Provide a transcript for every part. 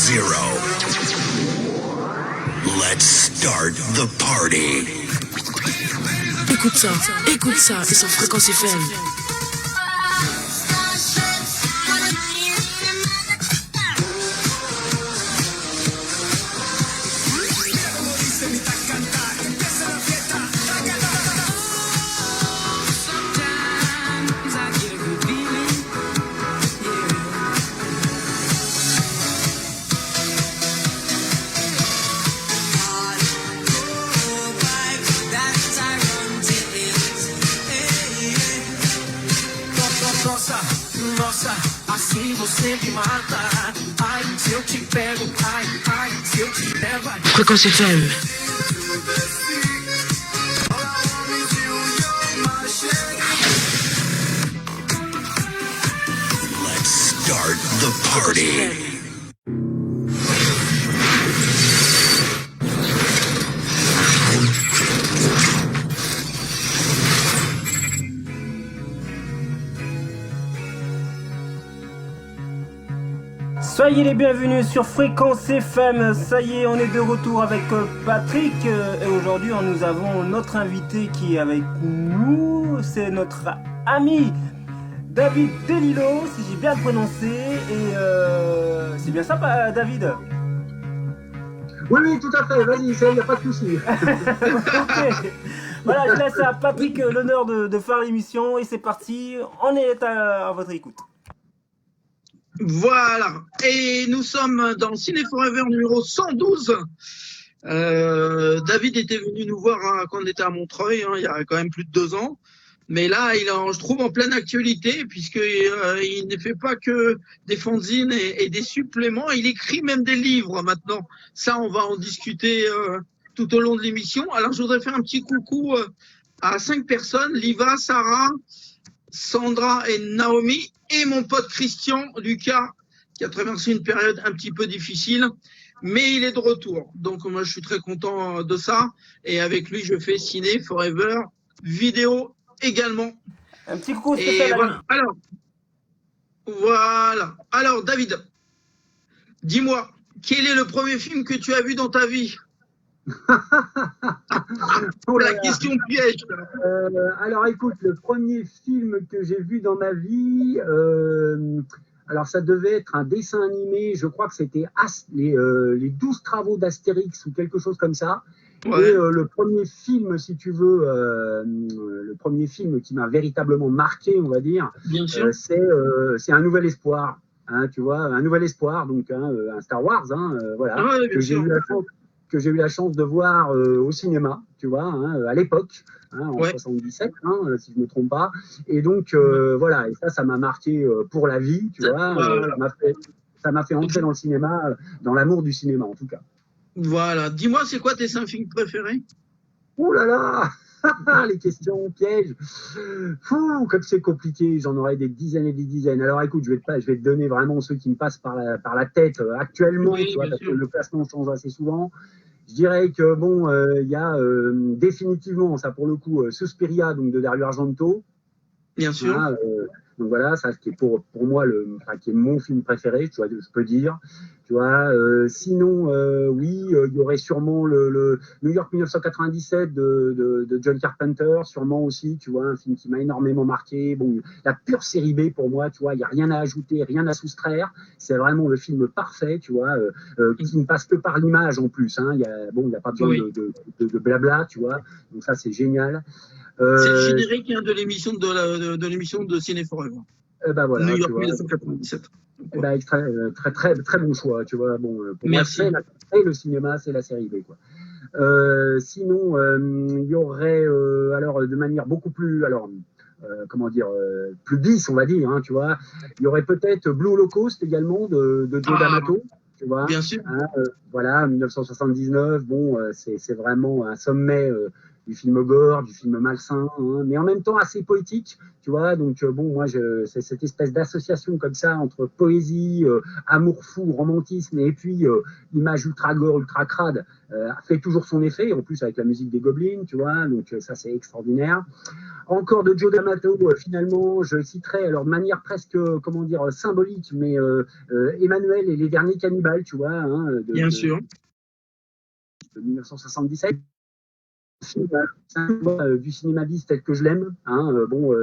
zero. Let's start the party. Écoute ça, c'est sur Fréquence FM. Fréquence FM. Let's start the party. Soyez les bienvenus sur Fréquence FM. Ça y est, on est de retour avec Patrick. Et aujourd'hui, nous avons notre invité qui est avec nous. C'est notre ami David Delilo, si j'ai bien prononcé. Et c'est bien ça, David? Oui, tout à fait. Vas-y, il n'y a pas de souci. Ok. Voilà, je laisse à Patrick l'honneur de faire l'émission. Et c'est parti. On est à votre écoute. Voilà, et nous sommes dans Ciné Forever numéro 112. David était venu nous voir quand on était à Montreuil, il y a quand même plus de 2 ans. Mais là, il est, je trouve, en pleine actualité, puisqu'il ne fait pas que des fanzines et des suppléments, il écrit même des livres maintenant. Ça, on va en discuter tout au long de l'émission. Alors, je voudrais faire un petit coucou à 5 personnes, Liva, Sarah, Sandra et Naomi, et mon pote Christian, Lucas, qui a traversé une période un petit peu difficile, mais il est de retour. Donc moi, je suis très content de ça. Et avec lui, je fais Ciné Forever, vidéo également. Un petit coucou spécial. Voilà. Alors, David, dis-moi, quel est le premier film que tu as vu dans ta vie? Pour la question piège. Alors écoute, le premier film que j'ai vu dans ma vie, alors ça devait être un dessin animé, je crois que c'était les 12 travaux d'Astérix ou quelque chose comme ça. Ouais. Et le premier film, si tu veux, le premier film qui m'a véritablement marqué, on va dire, c'est Un Nouvel Espoir. Hein, tu vois, Un Nouvel Espoir, donc un Star Wars, voilà, que j'ai eu la chance de voir au cinéma, tu vois, à l'époque, en 77, si je ne me trompe pas. Et donc, voilà, et ça m'a marqué pour la vie, tu vois. Ça m'a fait entrer dans le cinéma, dans l'amour du cinéma, en tout cas. Voilà. Dis-moi, c'est quoi tes 5 films préférés? Ouh là là, les questions pièges. Fou, comme c'est compliqué, j'en aurais des dizaines et des dizaines. Alors écoute, je vais te donner vraiment ceux qui me passent par la tête actuellement, tu vois, parce que le classement change assez souvent. Je dirais que bon, il y a définitivement, ça pour le coup, Suspiria, donc de Dario Argento. Bien sûr. Donc voilà, ça qui est pour moi qui est mon film préféré, tu vois, je peux dire. Tu vois, sinon, oui, il y aurait sûrement le New York 1997 de John Carpenter, sûrement aussi, tu vois, un film qui m'a énormément marqué. Bon, la pure série B pour moi, tu vois, il n'y a rien à ajouter, rien à soustraire. C'est vraiment le film parfait, tu vois, qui ne passe que par l'image en plus. Il n'y a pas besoin de blabla, tu vois. Donc ça, c'est génial. C'est le générique de l'émission de Ciné Forever. Voilà, New York 1997. Très bon choix, tu vois. Bon, pour merci. Moi, le cinéma, c'est la série B, quoi. Sinon, il y aurait, alors, de manière beaucoup plus, plus bis, on va dire, tu vois. Il y aurait peut-être Blue Holocaust également de Joe D'Amato. Tu vois, bien sûr. Voilà, 1979, bon, c'est vraiment un sommet film gore, du film malsain, hein, mais en même temps assez poétique, tu vois. Donc bon, moi, c'est cette espèce d'association comme ça entre poésie, amour fou, romantisme, et puis image ultra gore, ultra crade, fait toujours son effet. En plus avec la musique des Goblins, tu vois. Donc ça, c'est extraordinaire. Encore de Joe D'Amato, finalement, je citerai, alors de manière presque, comment dire, symbolique, mais Emmanuel et les derniers cannibales, tu vois, hein, Bien sûr. de 1977. Du cinéma bis tel que je l'aime, hein,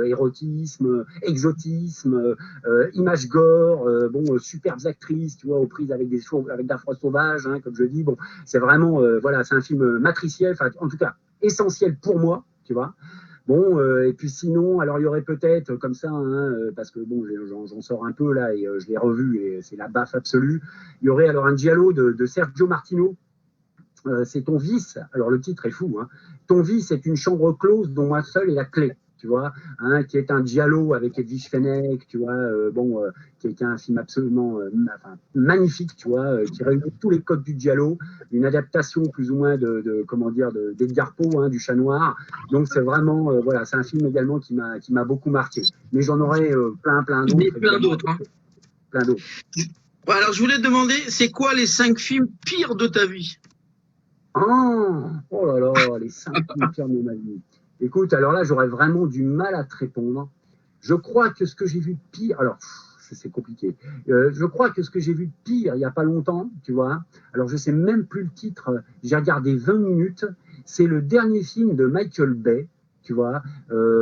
érotisme, exotisme, image gore, superbes actrices, tu vois, aux prises avec avec d'afro sauvages, hein, comme je dis. Bon, c'est vraiment, voilà, c'est un film matriciel, en tout cas essentiel pour moi, tu vois. Bon, et puis sinon, alors il y aurait peut-être comme ça, hein, parce que bon, j'en sors un peu là et je l'ai revu et c'est la baffe absolue. Il y aurait alors un giallo de Sergio Martino. C'est Ton vice. Alors le titre est fou. Hein. Ton vice est une chambre close dont moi seul est la clé. Tu vois, hein, qui est un giallo avec Edwige Fenech, tu vois, qui est un film absolument magnifique, tu vois, qui réunit tous les codes du giallo, une adaptation plus ou moins comment dire, d'Edgar Poe, hein, du Chat Noir. Donc c'est vraiment, voilà, c'est un film également qui m'a beaucoup marqué. Mais j'en aurais plein d'autres. Plein d'autres. Hein. Plein d'autres. Alors je voulais te demander, c'est quoi les 5 films pires de ta vie? Oh là là, les 5 films pires de ma vie. Écoute, alors là, j'aurais vraiment du mal à te répondre. Je crois que ce que j'ai vu de pire, alors c'est compliqué. Je crois que ce que j'ai vu de pire il n'y a pas longtemps, tu vois, alors je sais même plus le titre, j'ai regardé 20 minutes, c'est le dernier film de Michael Bay, tu vois,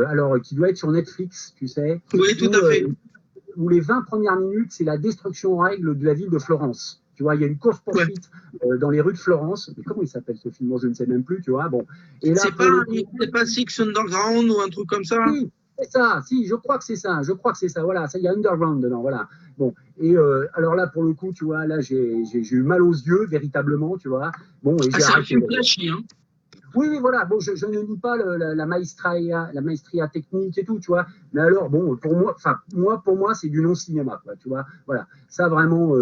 alors qui doit être sur Netflix, tu sais. Oui, tout à fait. Où les 20 premières minutes, c'est la destruction en règle de la ville de Florence. Tu vois, il y a une course-poursuite dans les rues de Florence. Mais comment il s'appelle ce film? Moi, je ne sais même plus, tu vois. Bon. Et là, c'est pas Six Underground ou un truc comme ça? Oui, c'est ça. Si, je crois que c'est ça. Je crois que c'est ça. Voilà, ça, il y a Underground dedans. Voilà. Bon. Et alors là, pour le coup, tu vois, là, j'ai eu mal aux yeux, véritablement, tu vois. Bon, et j'ai c'est un arrêté. film flashy, hein. Oui, voilà. Bon, je ne nie pas la maestria technique et tout, tu vois. Mais alors, bon, pour moi, c'est du non-cinéma, quoi, tu vois. Voilà. Ça, vraiment,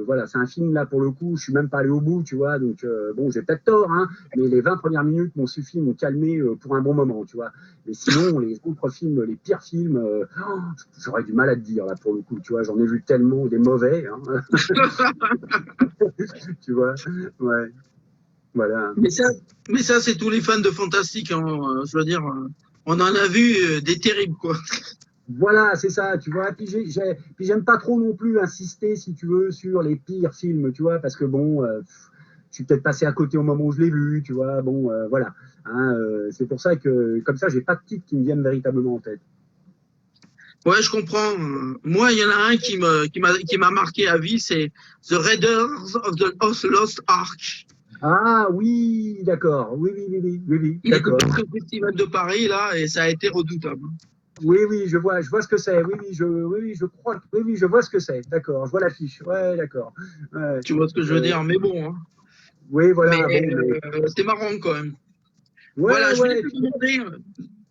voilà, c'est un film, là, pour le coup, je suis même pas allé au bout, tu vois. Donc, bon, j'ai peut-être tort, hein, mais les 20 premières minutes m'ont suffi, m'ont calmé pour un bon moment, tu vois. Mais sinon, les autres films, les pires films, j'aurais du mal à te dire, là, pour le coup, tu vois. J'en ai vu tellement des mauvais, hein. Tu vois, ouais. Voilà. Mais ça c'est tous les fans de fantastique. Hein, je veux dire, on en a vu des terribles, quoi. Voilà, c'est ça, tu vois. Puis j'aime pas trop non plus insister, si tu veux, sur les pires films, tu vois, parce que bon, je suis peut-être passé à côté au moment où je l'ai vu, tu vois. Bon, voilà. Hein, c'est pour ça que, comme ça, j'ai pas de titres qui me viennent véritablement en tête. Ouais, je comprends. Moi, il y en a un qui m'a marqué à vie, c'est The Raiders of the Lost Ark. Ah oui, d'accord. Oui, Il était d'accord. au Festival de Paris, là, et ça a été redoutable. Oui, je vois ce que c'est. Oui, je crois. Oui, je vois ce que c'est. D'accord, je vois l'affiche. Ouais, d'accord. Ouais. Tu vois ce que je veux dire, mais bon. Hein. Oui, voilà. Mais c'est marrant quand même. Ouais, voilà, je voulais te demander,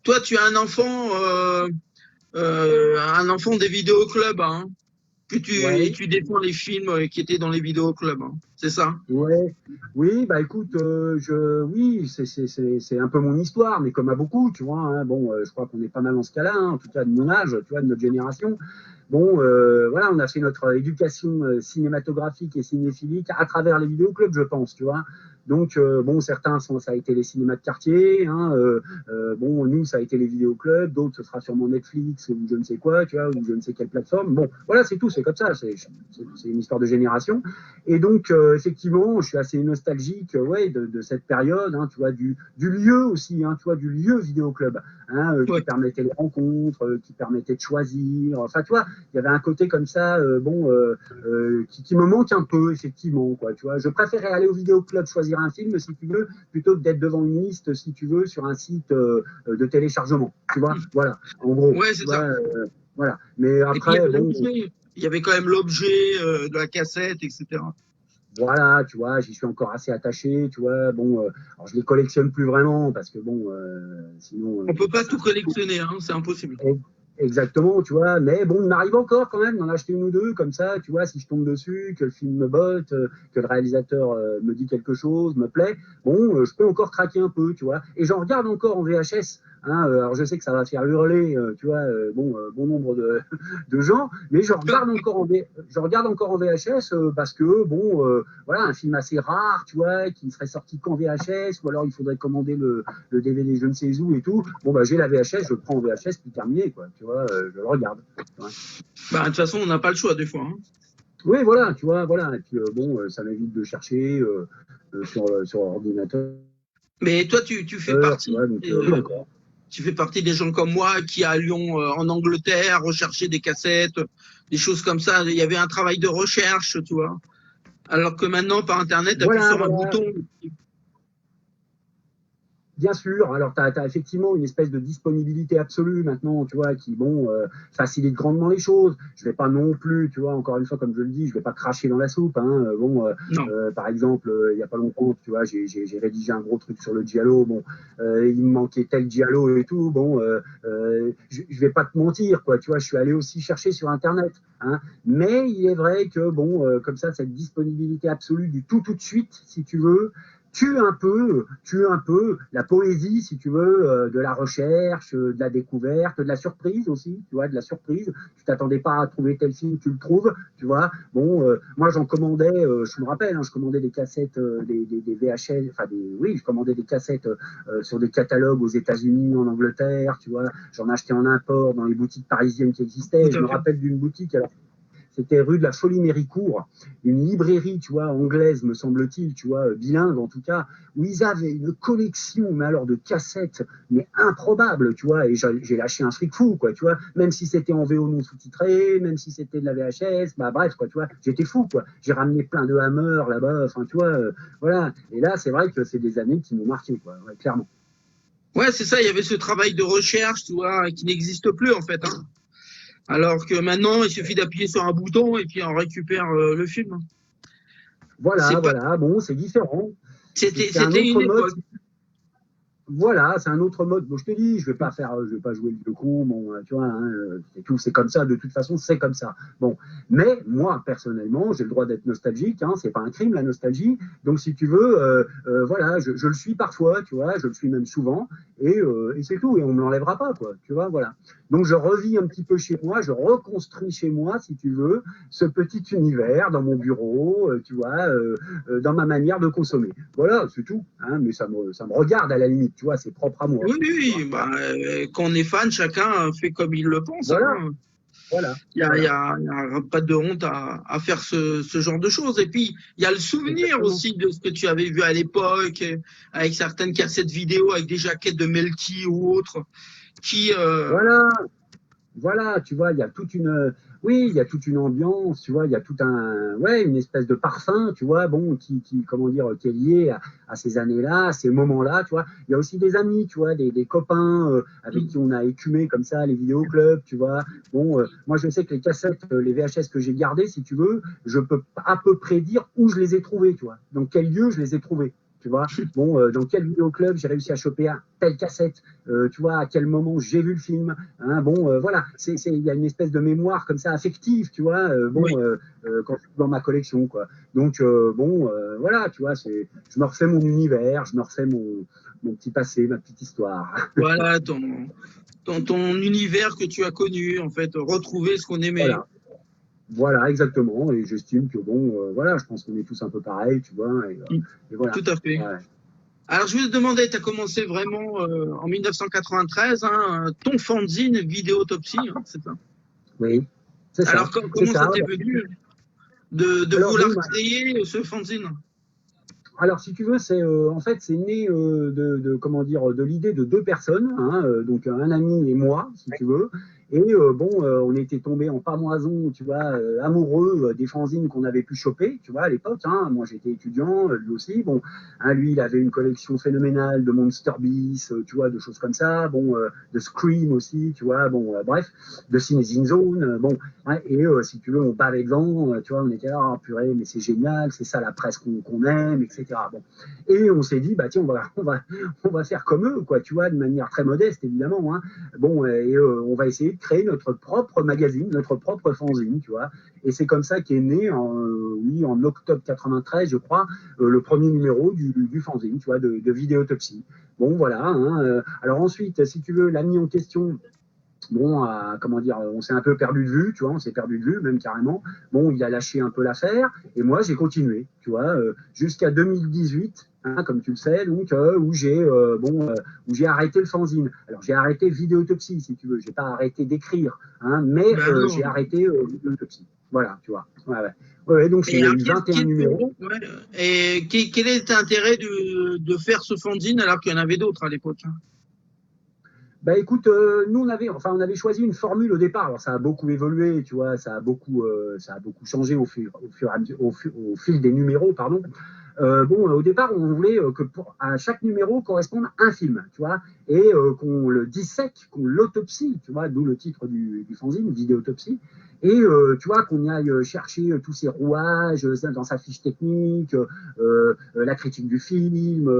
toi, tu as un enfant des vidéoclubs, hein, et tu défends les films qui étaient dans les vidéoclubs, hein, c'est ça? Ouais, oui, bah écoute, oui, c'est un peu mon histoire, mais comme à beaucoup, tu vois, hein, bon, je crois qu'on est pas mal en ce cas-là, hein, en tout cas de mon âge, tu vois, de notre génération. Bon, voilà, on a fait notre éducation cinématographique et cinéphilique à travers les vidéoclubs, je pense, tu vois. Donc, bon, certains, ça a été les cinémas de quartier, hein, bon, nous, ça a été les vidéoclubs, d'autres, ce sera sûrement Netflix ou je ne sais quoi, tu vois, ou je ne sais quelle plateforme. Bon, voilà, c'est tout, c'est comme ça, c'est une histoire de génération. Et donc, effectivement, je suis assez nostalgique, ouais, de cette période, hein, tu vois, du lieu aussi, hein, tu vois, du lieu vidéoclub, hein, qui permettait les rencontres, qui permettait de choisir. Enfin, tu vois, il y avait un côté comme ça, qui me manque un peu, effectivement, quoi, tu vois. Je préférais aller au vidéoclub choisir un film, si tu veux, plutôt que d'être devant une liste, si tu veux, sur un site de téléchargement, tu vois. Voilà, en gros. Ouais, c'est ça. Voilà. Mais après, bon. Il y avait quand même l'objet de la cassette, etc. Voilà, tu vois, j'y suis encore assez attaché, tu vois. Bon, alors je les collectionne plus vraiment parce que bon, sinon. On peut pas tout collectionner, hein, c'est impossible. exactement, tu vois. Mais bon, il m'arrive encore quand même d'en acheter une ou deux, comme ça, tu vois, si je tombe dessus, que le film me botte, que le réalisateur me dit quelque chose, me plaît, bon, je peux encore craquer un peu, tu vois. Et j'en regarde encore en VHS. Hein, alors je sais que ça va faire hurler, tu vois, bon nombre de gens, mais je regarde encore en VHS parce que bon, voilà, un film assez rare, tu vois, qui ne serait sorti qu'en VHS, ou alors il faudrait commander le DVD je ne sais où et tout. Bon bah j'ai la VHS, je le prends en VHS, puis terminé, quoi, tu vois, je le regarde. Tu vois. Bah, de toute façon, on n'a pas le choix des fois. Hein. Oui, voilà, tu vois, voilà. Et puis bon, ça m'évite de chercher sur ordinateur. Mais toi, tu fais Tu partie. vois, donc, encore. Tu fais partie des gens comme moi qui, à Lyon, en Angleterre, recherchaient des cassettes, des choses comme ça. Il y avait un travail de recherche, tu vois. Alors que maintenant, par Internet, tu appuies Voilà, sur un voilà. bouton. Bien sûr, alors tu as effectivement une espèce de disponibilité absolue maintenant, tu vois, qui, bon, facilite grandement les choses. Je vais pas non plus, tu vois, encore une fois, comme je le dis, je vais pas cracher dans la soupe, hein. Bon, Non. par exemple, il y a pas longtemps, tu vois, j'ai rédigé un gros truc sur le giallo, bon, il me manquait tel giallo et tout, bon, je vais pas te mentir, quoi, tu vois, je suis allé aussi chercher sur Internet, hein. Mais il est vrai que, bon, comme ça, cette disponibilité absolue du tout de suite, si tu veux, tue un peu la poésie, si tu veux, de la recherche, de la découverte, de la surprise aussi, tu vois, de la surprise. Tu t'attendais pas à trouver tel film, tu le trouves, tu vois. Bon, moi j'en commandais, je me rappelle, hein, je commandais des cassettes, des VHS, enfin oui, je commandais des cassettes sur des catalogues aux États-Unis, en Angleterre, tu vois. J'en achetais en import dans les boutiques parisiennes qui existaient. Je me rappelle d'une boutique, alors c'était rue de la Folie-Méricourt, une librairie, tu vois, anglaise, me semble-t-il, tu vois, bilingue en tout cas, où ils avaient une collection, mais alors de cassettes, mais improbable, tu vois, et j'ai lâché un fric fou, quoi, tu vois, même si c'était en VO non sous-titré, même si c'était de la VHS, bah bref, quoi, tu vois, j'étais fou, quoi. J'ai ramené plein de Hammer là-bas, enfin, tu vois, voilà. Et là, c'est vrai que c'est des années qui m'ont marqué, quoi, ouais, clairement. Ouais, c'est ça, il y avait ce travail de recherche, tu vois, qui n'existe plus, en fait. Hein. Alors que maintenant, il suffit d'appuyer sur un bouton et puis on récupère le film. Voilà, C'est pas... voilà, bon, c'est différent. C'est un C'était une autre mode. époque. Voilà, c'est un autre mode. Bon, je te dis, je vais pas jouer le vieux con. Bon, tu vois, hein, c'est tout, c'est comme ça. De toute façon, c'est comme ça. Bon, mais moi personnellement, j'ai le droit d'être nostalgique. Hein, c'est pas un crime la nostalgie. Donc, si tu veux, voilà, je le suis parfois, tu vois, je le suis même souvent, et c'est tout. Et on me l'enlèvera pas, quoi. Tu vois, voilà. Donc, je revis un petit peu chez moi, je reconstruis chez moi, si tu veux, ce petit univers dans mon bureau, tu vois, dans ma manière de consommer. Voilà, c'est tout. Hein, mais ça me regarde à la limite. Tu vois, c'est propre à moi. Oui, oui, bah, quand on est fan, chacun fait comme il le pense. Voilà, Hein. voilà. Il y a pas de honte à faire ce genre de choses. Et puis, il y a le souvenir Exactement. aussi de ce que tu avais vu à l'époque, avec certaines cassettes vidéo, avec des jaquettes de Melty ou autres, qui... Voilà, tu vois, il y a oui, il y a toute une ambiance, tu vois, il y a ouais, une espèce de parfum, tu vois, bon, comment dire, qui est lié à ces années-là, à ces moments-là, tu vois. Il y a aussi des amis, tu vois, des copains avec qui on a écumé comme ça les vidéoclubs, tu vois. Bon, moi je sais que les cassettes, les VHS que j'ai gardées, si tu veux, je peux à peu près dire où je les ai trouvées, tu vois, dans quel lieu je les ai trouvées. Tu vois, bon, dans quel vidéoclub j'ai réussi à choper telle cassette, tu vois, à quel moment j'ai vu le film, hein, bon, voilà, il y a une espèce de mémoire comme ça affective, tu vois, bon, Oui. quand je suis dans ma collection, quoi. Donc, bon, voilà, tu vois, je me refais mon univers, je me refais mon petit passé, ma petite histoire. Voilà, ton univers que tu as connu, en fait, retrouver ce qu'on aimait. Voilà. Voilà, exactement. Et j'estime que bon, voilà, je pense qu'on est tous un peu pareils, tu vois. Et voilà. Tout à fait. Ouais. Alors, je voulais te demander, tu as commencé vraiment en 1993, hein, ton fanzine Vidéotopsie, hein, c'est ça. Oui, c'est ça. Alors, comment ça t'est venu de Alors, vouloir bon, créer ce fanzine? alors, si tu veux, en fait, c'est né comment dire, de l'idée de deux personnes, hein, donc un ami et moi, si tu veux. Et bon, on était tombés en pamoison, tu vois, amoureux des fanzines qu'on avait pu choper, tu vois, à l'époque. Hein. Moi, j'étais étudiant, lui aussi. Bon, hein, lui, il avait une collection phénoménale de Monster Beast, tu vois, de choses comme ça. Bon, de Scream aussi, tu vois. Bon, bref, de Cinézine Zone. Bon, ouais, et si tu veux, on bavait devant, tu vois, on était là, oh, purée, mais c'est génial, c'est ça la presse qu'on aime, etc. Bon. Et on s'est dit, bah tiens, on va faire comme eux, quoi, tu vois, de manière très modeste, évidemment. Hein. Bon, et on va essayer de créer notre propre magazine, notre propre fanzine, tu vois. Et c'est comme ça qu'est né, en octobre 93, je crois, le premier numéro du fanzine, tu vois, de Vidéotopsie. Bon, voilà. Hein, alors ensuite, si tu veux, l'ami en question, bon, comment dire, on s'est un peu perdu de vue, tu vois, on s'est perdu de vue, même carrément. Bon, il a lâché un peu l'affaire, et moi, j'ai continué, tu vois, jusqu'à 2018, hein, comme tu le sais, donc, où j'ai arrêté le fanzine. Alors, j'ai arrêté Vidéotopsie, si tu veux, j'ai pas arrêté d'écrire, hein, mais j'ai arrêté Vidéotopsie. Voilà, tu vois. Ouais, ouais. Ouais, donc, il y a eu 21 numéros. Ouais. Et quel est l'intérêt de faire ce fanzine alors qu'il y en avait d'autres à l'époque, hein? Bah écoute, nous on avait choisi une formule au départ. Alors ça a beaucoup évolué, tu vois, ça a beaucoup changé au fil des numéros, pardon. Au départ, on voulait que à chaque numéro corresponde un film, tu vois, et qu'on le dissèque, qu'on l'autopsie, tu vois, d'où le titre du fanzine, Vidéotopsie, et tu vois, qu'on y aille chercher tous ces rouages dans sa fiche technique, la critique du film,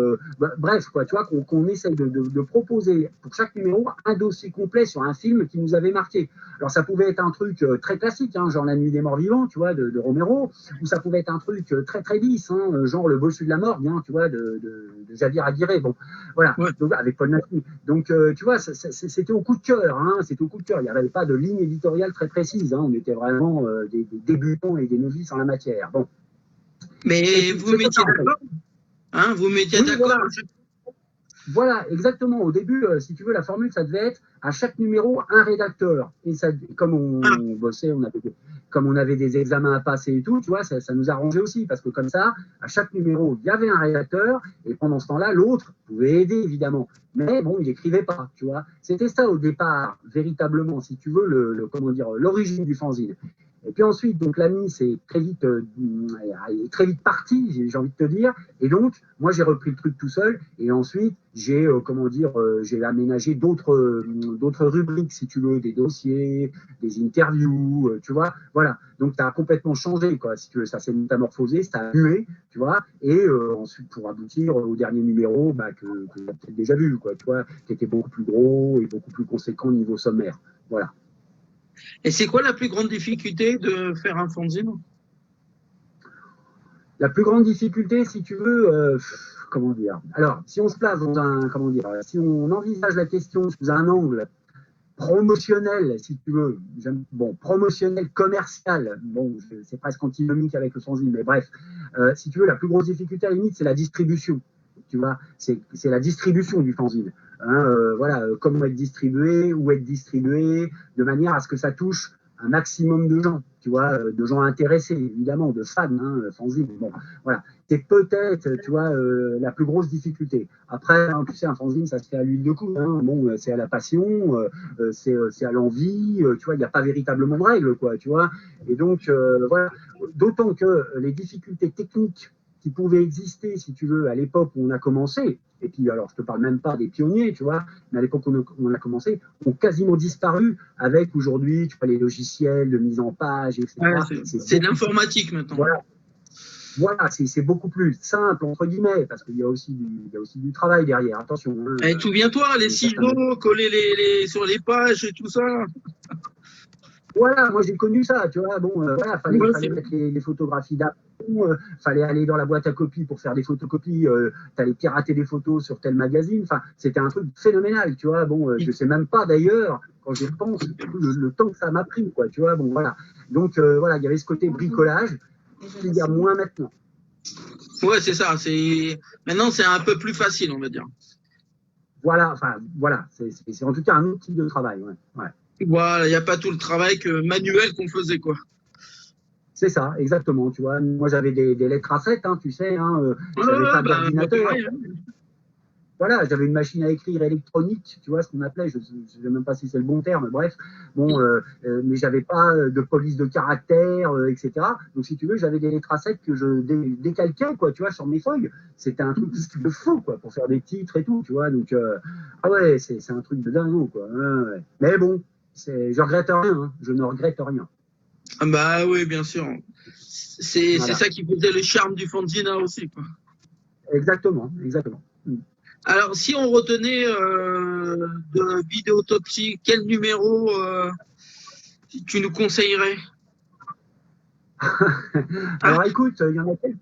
bref, quoi, tu vois, qu'on essaye de proposer pour chaque numéro un dossier complet sur un film qui nous avait marqué. Alors ça pouvait être un truc très classique, hein, genre La Nuit des Morts Vivants, tu vois, de Romero, ou ça pouvait être un truc très très lisse, hein, genre Le Bossu de la Morgue, hein, tu vois, de Javier Aguirre, bon, voilà, ouais. Donc, avec Paul Nassy. Donc, tu vois, c'était au coup de cœur, hein, c'était au coup de cœur. Il n'y avait pas de ligne éditoriale très précise, hein, on était vraiment des débutants et des novices en la matière. Bon. Mais vous mettiez d'accord, hein, vous mettiez d'accord. Voilà. Voilà, exactement. Au début, si tu veux, la formule, ça devait être à chaque numéro un rédacteur. Et ça, comme on bossait, comme on avait des examens à passer et tout, tu vois, ça nous arrangeait aussi parce que comme ça, à chaque numéro, il y avait un rédacteur et pendant ce temps-là, l'autre pouvait aider évidemment. Mais bon, il n'écrivait pas, tu vois. C'était ça au départ, véritablement, si tu veux, l'origine du fanzine. Et puis ensuite, donc l'ami c'est très vite parti, j'ai envie de te dire. Et donc, moi j'ai repris le truc tout seul. Et ensuite, j'ai j'ai aménagé d'autres rubriques, si tu veux, des dossiers, des interviews, tu vois. Voilà. Donc, ça a complètement changé, quoi. Si tu veux, ça s'est métamorphosé, ça a mué, tu vois. Et ensuite, pour aboutir au dernier numéro, que tu as peut-être déjà vu, quoi, tu vois, qui était beaucoup plus gros et beaucoup plus conséquent au niveau sommaire. Voilà. Et c'est quoi la plus grande difficulté de faire un fanzine? La plus grande difficulté, si tu veux, comment dire? Alors, si on se place dans si on envisage la question sous un angle promotionnel, si tu veux, promotionnel, commercial, bon, c'est presque antinomique avec le fanzine, mais bref, si tu veux, la plus grosse difficulté à la limite, c'est la distribution. Tu vois, c'est la distribution du fanzine. Hein, comment être distribué, où être distribué, de manière à ce que ça touche un maximum de gens, tu vois, de gens intéressés, évidemment, de fans, hein, fanzine. Bon, voilà, c'est peut-être, tu vois, la plus grosse difficulté. Après, hein, tu sais, un fanzine, ça se fait à l'huile de coude. Hein. Bon, c'est à la passion, c'est à l'envie. Tu vois, il n'y a pas véritablement de règles, quoi, tu vois. Et donc, voilà, d'autant que les difficultés techniques qui pouvaient exister, si tu veux, à l'époque où on a commencé, et puis alors je te parle même pas des pionniers, tu vois, mais à l'époque où on a commencé, ont quasiment disparu avec aujourd'hui, tu vois, les logiciels de mise en page, etc. Ouais, c'est de l'informatique maintenant. Voilà, c'est beaucoup plus simple, entre guillemets, parce qu'il y a aussi du travail derrière, attention. Hein, et souviens-toi, les ciseaux, coller sur les pages et tout ça. Voilà, moi j'ai connu ça, tu vois, bon, fallait mettre les photographies d'aplomb, fallait aller dans la boîte à copies pour faire des photocopies, t'allais pirater des photos sur tel magazine, enfin, c'était un truc phénoménal, tu vois, bon, je sais même pas d'ailleurs, quand j'y repense, le temps que ça m'a pris, quoi, tu vois, bon, voilà. Donc, voilà, il y avait ce côté bricolage, qu'il y a moins maintenant. Ouais, c'est ça, maintenant c'est un peu plus facile, on va dire. Voilà, c'est en tout cas un autre type de travail, ouais. Voilà, il n'y a pas tout le travail manuel qu'on faisait, quoi. C'est ça, exactement. Tu vois, moi j'avais des lettres à 7, hein, tu sais, hein, j'avais pas d'ordinateur. Voilà, j'avais une machine à écrire électronique, tu vois, ce qu'on appelait, je ne sais même pas si c'est le bon terme, bref. Bon, mais j'avais pas de police de caractère, etc. Donc si tu veux, j'avais des lettres à 7 que je décalquais, quoi, tu vois, sur mes feuilles. C'était un truc de fou, quoi, pour faire des titres et tout, tu vois. Donc, ah ouais, c'est un truc de dingo, quoi. Ouais. Mais bon. Je regrette rien, hein. Je ne regrette rien. Ah bah oui, bien sûr. C'est ça qui faisait le charme du fanzine aussi, quoi. Exactement. Alors, si on retenait de Vidéotopsie, quel numéro tu nous conseillerais? Alors écoute, il y en a quelques.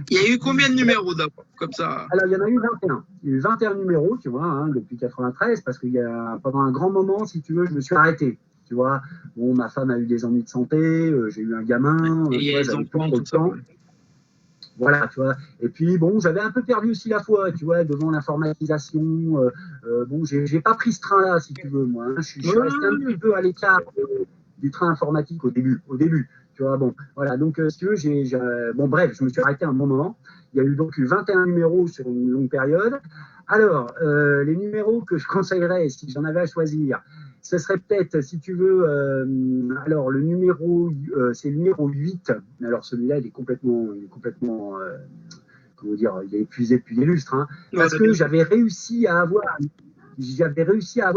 Il y a eu combien de numéros d'abord, comme ça? Alors, il y en a eu 21. Il y a eu 21 numéros, tu vois, hein, depuis 93, parce qu'il y a pendant un grand moment, si tu veux, je me suis arrêté. Tu vois, bon, ma femme a eu des ennuis de santé, j'ai eu un gamin, Et il y a les j'avais plus enfants, trop tout le ça. temps. Ouais. Voilà, tu vois. Et puis, bon, j'avais un peu perdu aussi la foi, tu vois, devant l'informatisation. Bon, j'ai pas pris ce train-là, si tu veux, moi. Hein. Je suis resté un petit peu à l'écart du train informatique au début. Tu vois, bon, voilà. Donc, si tu veux, bon, bref, je me suis arrêté un bon moment. Il y a eu donc 21 numéros sur une longue période. Alors, les numéros que je conseillerais, si j'en avais à choisir, ce serait peut-être, si tu veux, alors le numéro, c'est le numéro 8. Alors celui-là, il est complètement comment dire, il est épuisé depuis des lustres, hein, parce que j'avais réussi à avoir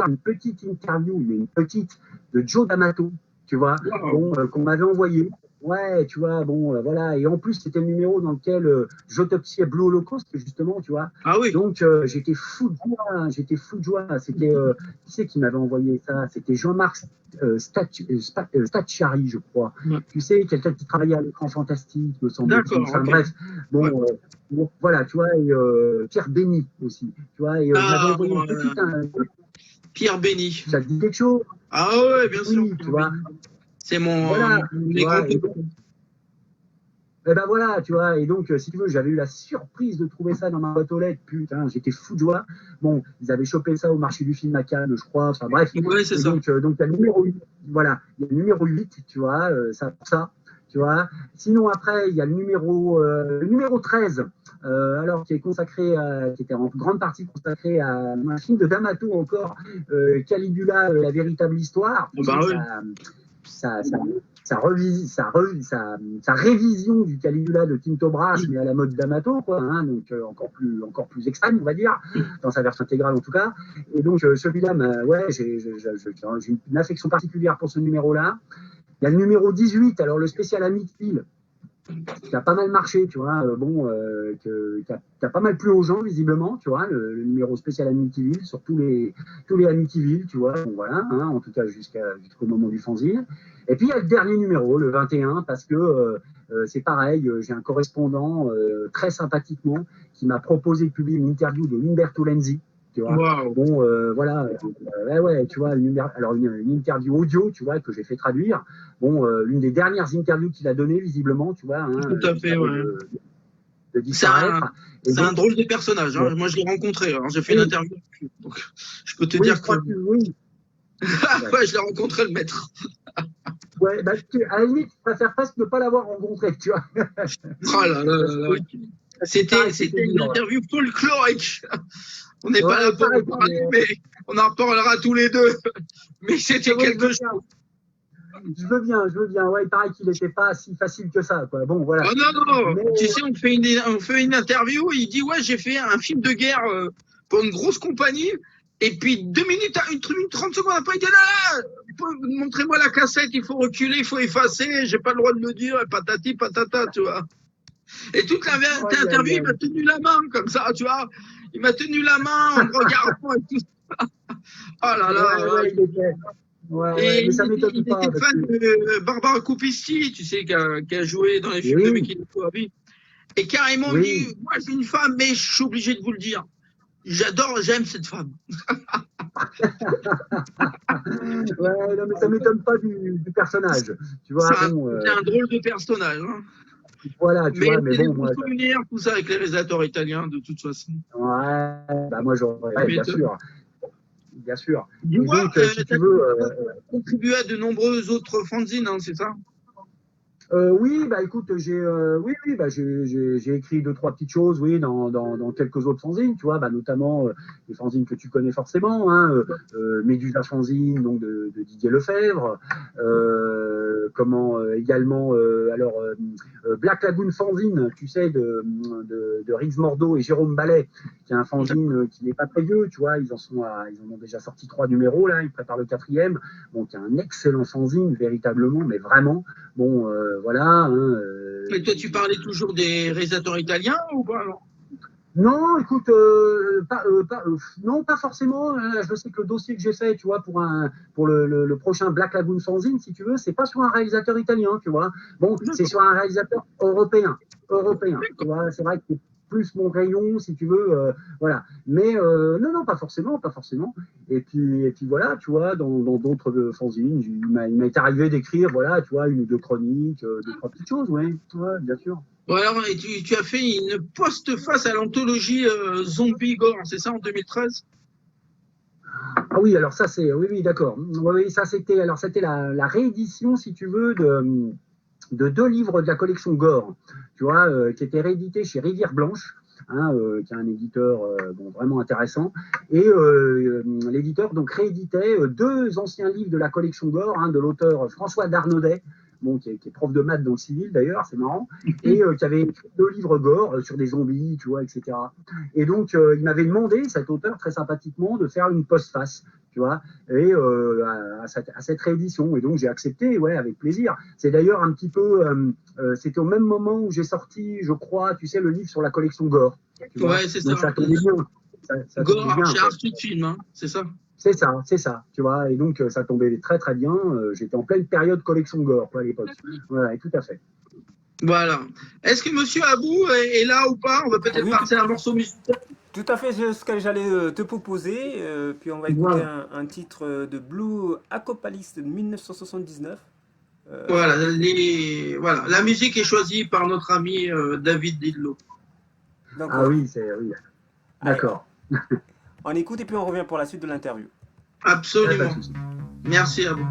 une petite interview, mais une petite, de Joe D'Amato, tu vois, bon, qu'on m'avait envoyé. Ouais, tu vois, bon, voilà. Et en plus, c'était le numéro dans lequel j'autopsiais Blue Holocaust, justement, tu vois. Ah oui. Donc, j'étais fou de joie. C'était, qui c'est qui m'avait envoyé ça? C'était Jean-Marc Stacciari, je crois. Ouais. Tu sais, quelqu'un qui travaillait à l'écran fantastique, me semble-t-il. Enfin, okay. Bref, bon, ouais. Bon, voilà, tu vois, et Pierre Bény aussi, tu vois, et m'avait envoyé une petite. Pierre Bény. Ça te dit quelque chose? Ah ouais, bien sûr. Oui, tu vois. C'est mon. Voilà, les grands. Et ben voilà, tu vois, et donc, si tu veux, j'avais eu la surprise de trouver ça dans ma boîte aux lettres, putain, j'étais fou de joie. Bon, ils avaient chopé ça au marché du film à Cannes, je crois, enfin bref. Ouais, c'est ça. Donc, il y a le numéro 8, voilà, il y a le numéro 8, tu vois, ça, tu vois. Sinon, après, il y a le numéro 13, alors qui est consacré, qui était en grande partie consacré à un film de D'Amato encore, Caligula, la véritable histoire. Bah oui. Sa révision du Caligula de Tinto Brass, mais à la mode D'Amato, quoi, hein, donc encore plus extrême, on va dire, dans sa version intégrale en tout cas. Et donc celui-là, ouais, j'ai une affection particulière pour ce numéro-là. Il y a le numéro 18, alors le spécial Amityville, qui a pas mal marché, tu vois, qui a pas mal plu aux gens visiblement, tu vois, le numéro spécial Amityville sur tous les Amityville, tu vois, bon, voilà, hein, en tout cas jusqu'au moment du fanzine. Et puis il y a le dernier numéro, le 21, parce que c'est pareil, j'ai un correspondant très sympathiquement qui m'a proposé de publier une interview de Umberto Lenzi. Tu vois. Wow. Bon, voilà, ouais, tu vois, alors une interview audio, tu vois, que j'ai fait traduire. Bon, l'une des dernières interviews qu'il a données, visiblement, tu vois. Hein, tout à fait, ouais. De disparaître. C'est un drôle de personnage. Hein. Ouais. Moi, je l'ai rencontré. J'ai fait une interview. Donc, je peux te dire que. Oui. Ouais, je l'ai rencontré, le maître. Ouais, bah, à la limite, je préfère presque ne pas l'avoir rencontré, tu vois. Oh là là là là. C'était une interview folklorique. On n'est pas là pour en parler, mais on en reparlera tous les deux. Mais c'était quelque chose. Je veux bien, ouais, il paraît qu'il n'était pas si facile que ça, quoi. Bon, voilà. Oh non, mais... tu sais, on fait une interview, il dit, ouais, j'ai fait un film de guerre pour une grosse compagnie, et puis 2 minutes, 30 secondes après, il dit, là, montrez-moi la cassette, il faut reculer, il faut effacer, j'ai pas le droit de le dire, patati, patata, tu vois. Et toute l'interview, il m'a tenu la main, comme ça, tu vois. Il m'a tenu la main en me regardant et tout ça. Oh là là. Mais ça m'étonne pas. Il était fan de Barbara Coupisti, tu sais, qui a joué dans les films de Mickey Mouse. Et carrément dit, moi j'ai une femme, mais je suis obligé de vous le dire. J'aime cette femme. Ouais, non, mais ça m'étonne pas du personnage. Tu vois, c'est un drôle de personnage. Hein. Voilà, tu vois, mais bon, moi. Souvenirs, tout ça avec les réalisateurs italiens, de toute façon. Ouais, bah moi j'aurais, bien sûr. Bien sûr. Dis-moi, donc, si tu veux. Contribué à de nombreux autres fanzines, hein, c'est ça? Oui, bah écoute, j'ai écrit 2-3 petites choses, oui, dans quelques autres fanzines, tu vois, bah notamment les fanzines que tu connais forcément, hein, Médusa fanzine, donc de Didier Lefebvre, également Black Lagoon fanzine, tu sais, de Riz Mordeau et Jérôme Ballet, qui est un fanzine qui n'est pas très vieux, tu vois, ils en ont déjà sorti 3 numéros là, ils préparent le 4e, donc il y a un excellent fanzine véritablement, mais vraiment, bon. Voilà. Mais toi, tu parlais toujours des réalisateurs italiens ou pas, non? Non, écoute, non, pas forcément. Je sais que le dossier que j'ai fait, tu vois, pour le prochain Black Lagoon Fanzine, si tu veux, c'est pas sur un réalisateur italien, tu vois. Bon, c'est sur un réalisateur européen, tu vois. C'est vrai que c'est plus mon rayon, si tu veux, voilà. Mais non, pas forcément. Et puis voilà, tu vois, dans d'autres fanzines, il m'est arrivé d'écrire, voilà, tu vois, une ou deux chroniques, deux, trois petites choses, ouais, bien sûr. Bon, alors, et tu as fait une postface à l'anthologie Zombie Gore, c'est ça, en 2013? Ah oui, alors ça c'est, oui, d'accord. Oui, ça c'était, alors c'était la réédition, si tu veux, de deux livres de la collection Gore, tu vois, qui étaient réédités chez Rivière Blanche, hein, qui est un éditeur bon, vraiment intéressant. Et l'éditeur donc rééditait deux anciens livres de la collection Gore, hein, de l'auteur François Darnaudet, bon, qui est prof de maths dans le civil d'ailleurs, c'est marrant, et qui avait écrit deux livres Gore sur des zombies, tu vois, etc. Et donc il m'avait demandé, cet auteur très sympathiquement, de faire une postface, tu vois, et à cette réédition. Et donc j'ai accepté, ouais, avec plaisir. C'est d'ailleurs un petit peu, c'était au même moment où j'ai sorti, je crois, tu sais, le livre sur la collection Gore. Ouais, c'est ça. Donc ça tombait bien. Gore, chez Art Street Film, hein, c'est ça? C'est ça, tu vois, et donc ça tombait très très bien. J'étais en pleine période collection Gore, quoi, à l'époque. Voilà, tout à fait. Voilà. Est-ce que Monsieur Abou est là ou pas? On va peut-être passer à un morceau musical. Tout à fait, c'est ce que j'allais te proposer. Puis on va écouter un titre de Blue Acopalis de 1979. Voilà, la musique est choisie par notre ami David Didlot. Donc, oui, oui. D'accord. On écoute et puis on revient pour la suite de l'interview. Absolument. Merci à vous.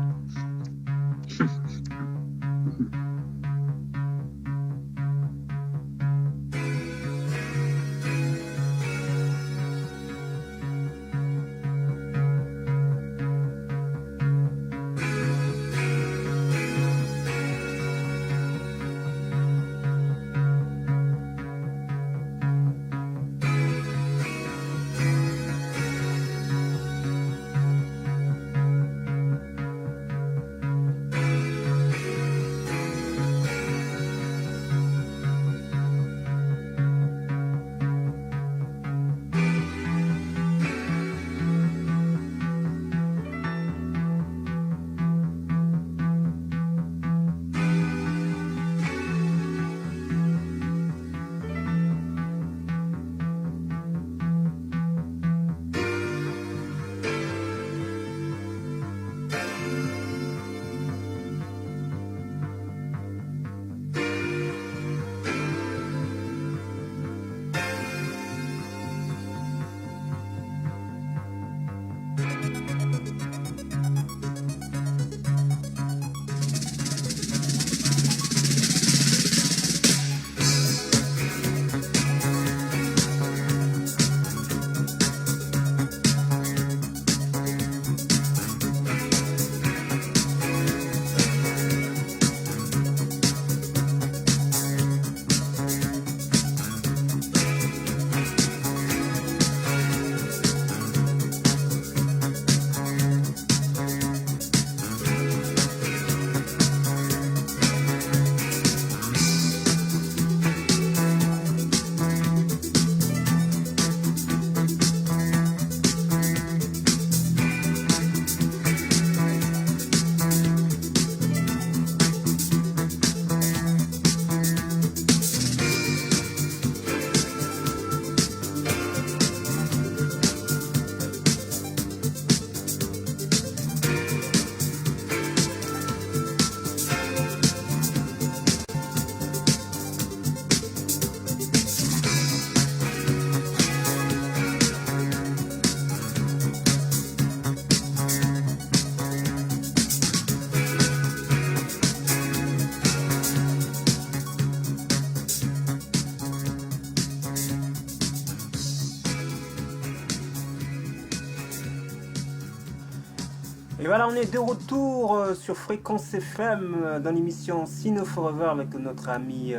Et voilà, on est de retour sur Fréquence FM dans l'émission Sino Forever avec notre ami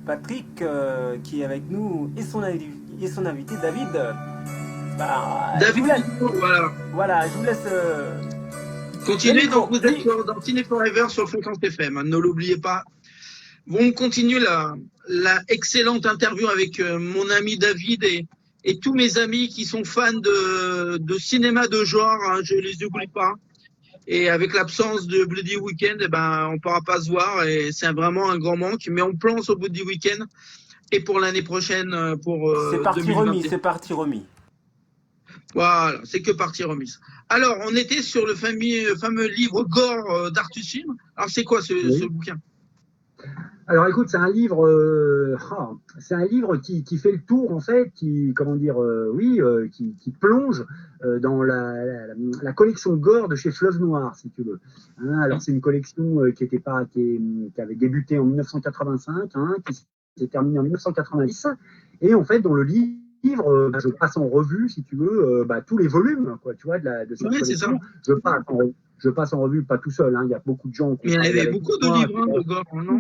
Patrick qui est avec nous et son invité David. David, voilà, je vous laisse. Continuez, donc vous êtes dans Cine Forever sur Fréquence FM, ne l'oubliez pas. on continue la excellente interview avec mon ami David et tous mes amis qui sont fans de cinéma de genre, hein, je les oublie pas. Et avec l'absence de Bloody Weekend, eh ben, on pourra pas se voir et c'est vraiment un grand manque. Mais on pense au Bloody Weekend et pour l'année prochaine, pour C'est parti 2021. remis, c'est parti remis. Voilà, c'est que partie remise. Alors, on était sur le fameux livre Gore d'Arthur Film. Alors, c'est quoi ce bouquin? Alors écoute, c'est un livre qui fait le tour en fait, qui comment dire, qui plonge dans la collection Gore de chez Fleuve Noir, si tu veux. Hein, alors c'est une collection qui avait débuté en 1985, hein, qui s'est terminée en 1990, et en fait dans le livre, je passe en revue, si tu veux, tous les volumes, quoi, tu vois, de cette collection. Je passe en revue, pas tout seul, hein, il y a beaucoup de gens. Mais il y avait beaucoup de livres de Gore, non?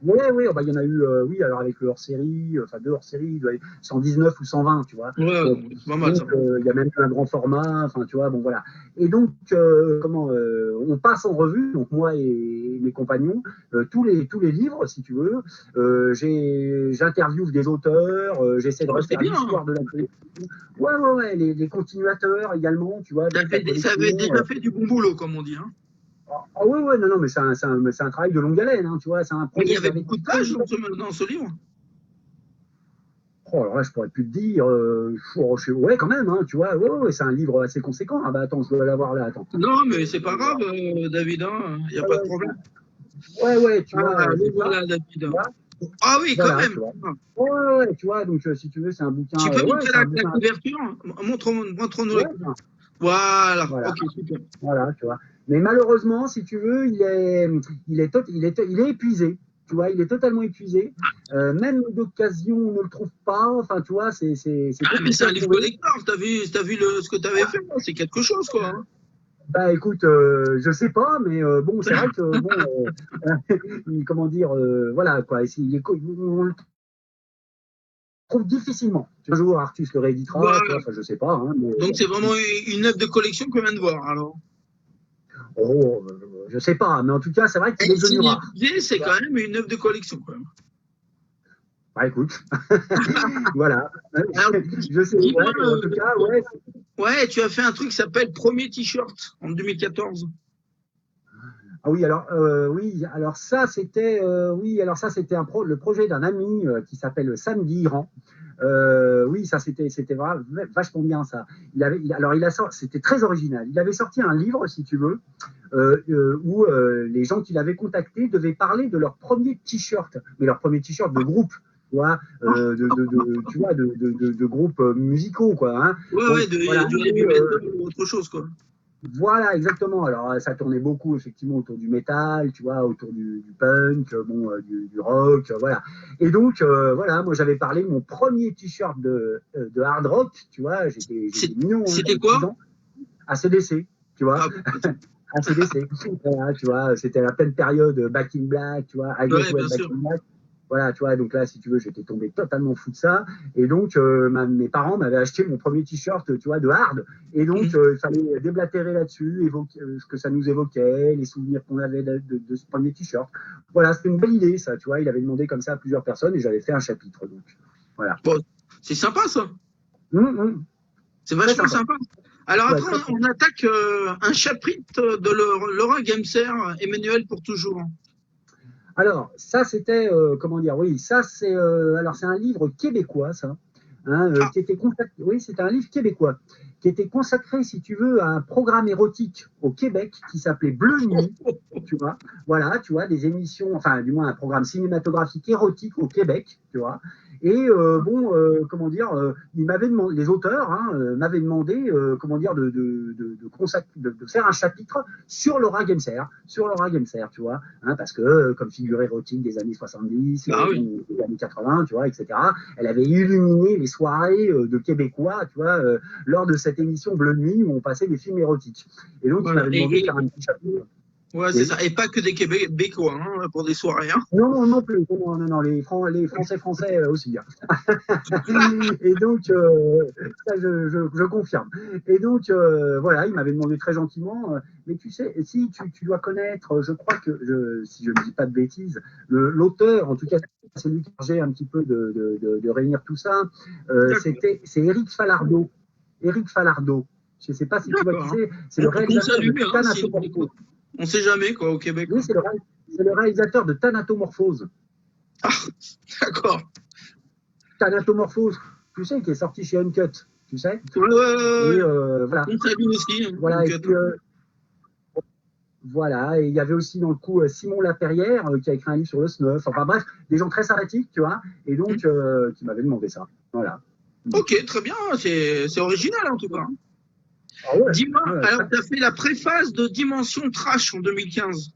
Oui, il y en a eu, alors avec le hors-série, enfin 2 hors-séries, 119 ou 120, tu vois. Ouais, pas mal ça. Il y a même un grand format, enfin tu vois, bon voilà. Et donc, on passe en revue, donc moi et mes compagnons, tous les livres, si tu veux. J'interviewe des auteurs, j'essaie de refaire l'histoire de la collection. Ouais, les continuateurs également, tu vois. Ça avait déjà fait du bon boulot, comme on dit. Hein. Ah ouais, non, mais c'est un travail de longue haleine, hein, tu vois. Mais il y avait beaucoup de pages dans ce livre. Oh, alors là, je pourrais plus te dire. Ouais, quand même, hein, tu vois. Ouais, c'est un livre assez conséquent. Ah bah attends, je dois l'avoir là, attends. Non, mais c'est pas grave, David, il n'y a pas de problème. Ouais, tu vois. Voilà, David. Ah oui, quand même. Ouais, tu vois, donc si tu veux, c'est un bouquin. Tu peux montrer la couverture? Montre-nous la couverture. Voilà, ok, super. Voilà, tu vois. Mais malheureusement, si tu veux, il est épuisé. Tu vois, il est totalement épuisé. Même d'occasion, on ne le trouve pas. Enfin, tu vois, c'est. Mais c'est un livre collector. T'as vu ce que t'avais fait? C'est quelque chose, quoi. Hein. Bah écoute, je sais pas, mais bon, c'est vrai que comment dire, voilà quoi. On le trouve difficilement. Un jour, Artus le rééditera. Voilà. Enfin, je sais pas. Hein, mais... Donc c'est vraiment une œuvre de collection qu'on vient de voir, alors. Oh, je sais pas, mais en tout cas, c'est vrai qu'il est devenu rare. C'est quand même une œuvre de collection, quand même. Bah écoute, voilà. Alors, je sais, en tout cas, ouais. Ouais, tu as fait un truc qui s'appelle Premier T-shirt en 2014. Ah oui, alors ça c'était le projet d'un ami qui s'appelle Samedi Iran. Oui, ça c'était vachement bien ça. C'était très original. Il avait sorti un livre, si tu veux, où les gens qui l'avaient contacté devaient parler de leur premier t-shirt, mais leur premier t-shirt de groupe. Tu vois, de groupes musicaux, quoi. Hein. Ouais, de autre chose, quoi. Voilà, exactement. Alors, ça tournait beaucoup, effectivement, autour du métal, tu vois, autour du punk, du rock, voilà. Et donc, voilà, moi, j'avais parlé de mon premier t-shirt de hard rock, tu vois. J'étais mignon. C'était quoi? ACDC, tu vois. ACDC. Voilà, tu vois, c'était la pleine période Back in Black, tu vois. Ouais, bien sûr. Back in Black. Voilà, tu vois, donc là, si tu veux, j'étais tombé totalement fou de ça. Et donc, mes parents m'avaient acheté mon premier t-shirt, tu vois, de hard. Et donc, il fallait déblatérer là-dessus, évoquer ce que ça nous évoquait, les souvenirs qu'on avait de ce premier t-shirt. Voilà, c'était une belle idée, ça, tu vois. Il avait demandé comme ça à plusieurs personnes et j'avais fait un chapitre. Donc, voilà. Bon, c'est sympa, ça. C'est vachement sympa. Alors après, on attaque un chapitre de Laura Gemser, Emmanuel pour toujours. Alors, ça, c'était, comment dire, oui, ça, c'est un livre québécois, ça, hein, qui était consacré, oui, c'était un livre québécois, qui était consacré, si tu veux, à un programme érotique au Québec qui s'appelait Bleu Nuit, tu vois, voilà, tu vois, des émissions, enfin, du moins, un programme cinématographique érotique au Québec, tu vois. Et comment dire, ils m'avaient demandé, les auteurs m'avaient demandé, comment dire, de faire un chapitre sur Laura Gemser, tu vois, hein, parce que comme figure érotique des années 70, des années 80, tu vois, etc. Elle avait illuminé les soirées de Québécois, tu vois, lors de cette émission Bleu Nuit où on passait des films érotiques. Et donc ils m'avaient demandé de faire un petit chapitre. Ouais, c'est ça. Et pas que des Québécois hein, pour des soirées. Hein. Non, non plus. Non, non, non, les Français aussi. Hein. Et donc, ça, je confirme. Et donc, voilà, il m'avait demandé très gentiment, mais tu sais, si tu dois connaître, je crois que, si je ne dis pas de bêtises, l'auteur, en tout cas, c'est lui qui a chargé un petit peu de réunir tout ça, c'est Éric Falardeau. Éric Falardeau. Je ne sais pas si tu vois qui c'est. C'est le réalisateur de Thanatomorphose. On ne sait jamais, quoi, au Québec. Oui, c'est le réalisateur de Thanatomorphose. Ah, d'accord. Thanatomorphose, tu sais, qui est sorti chez Uncut, tu sais. Ouais. Et voilà. On salue aussi. Hein, voilà, et puis, voilà, et il y avait aussi dans le coup Simon Laperrière qui a écrit un livre sur le snuff. Enfin bref, des gens très sympathiques, tu vois, et donc qui m'avaient demandé ça. Voilà. Ok, très bien, c'est original en tout cas. Ah ouais, Dis-moi, ouais, alors tu as fait la préface de Dimension Trash en 2015.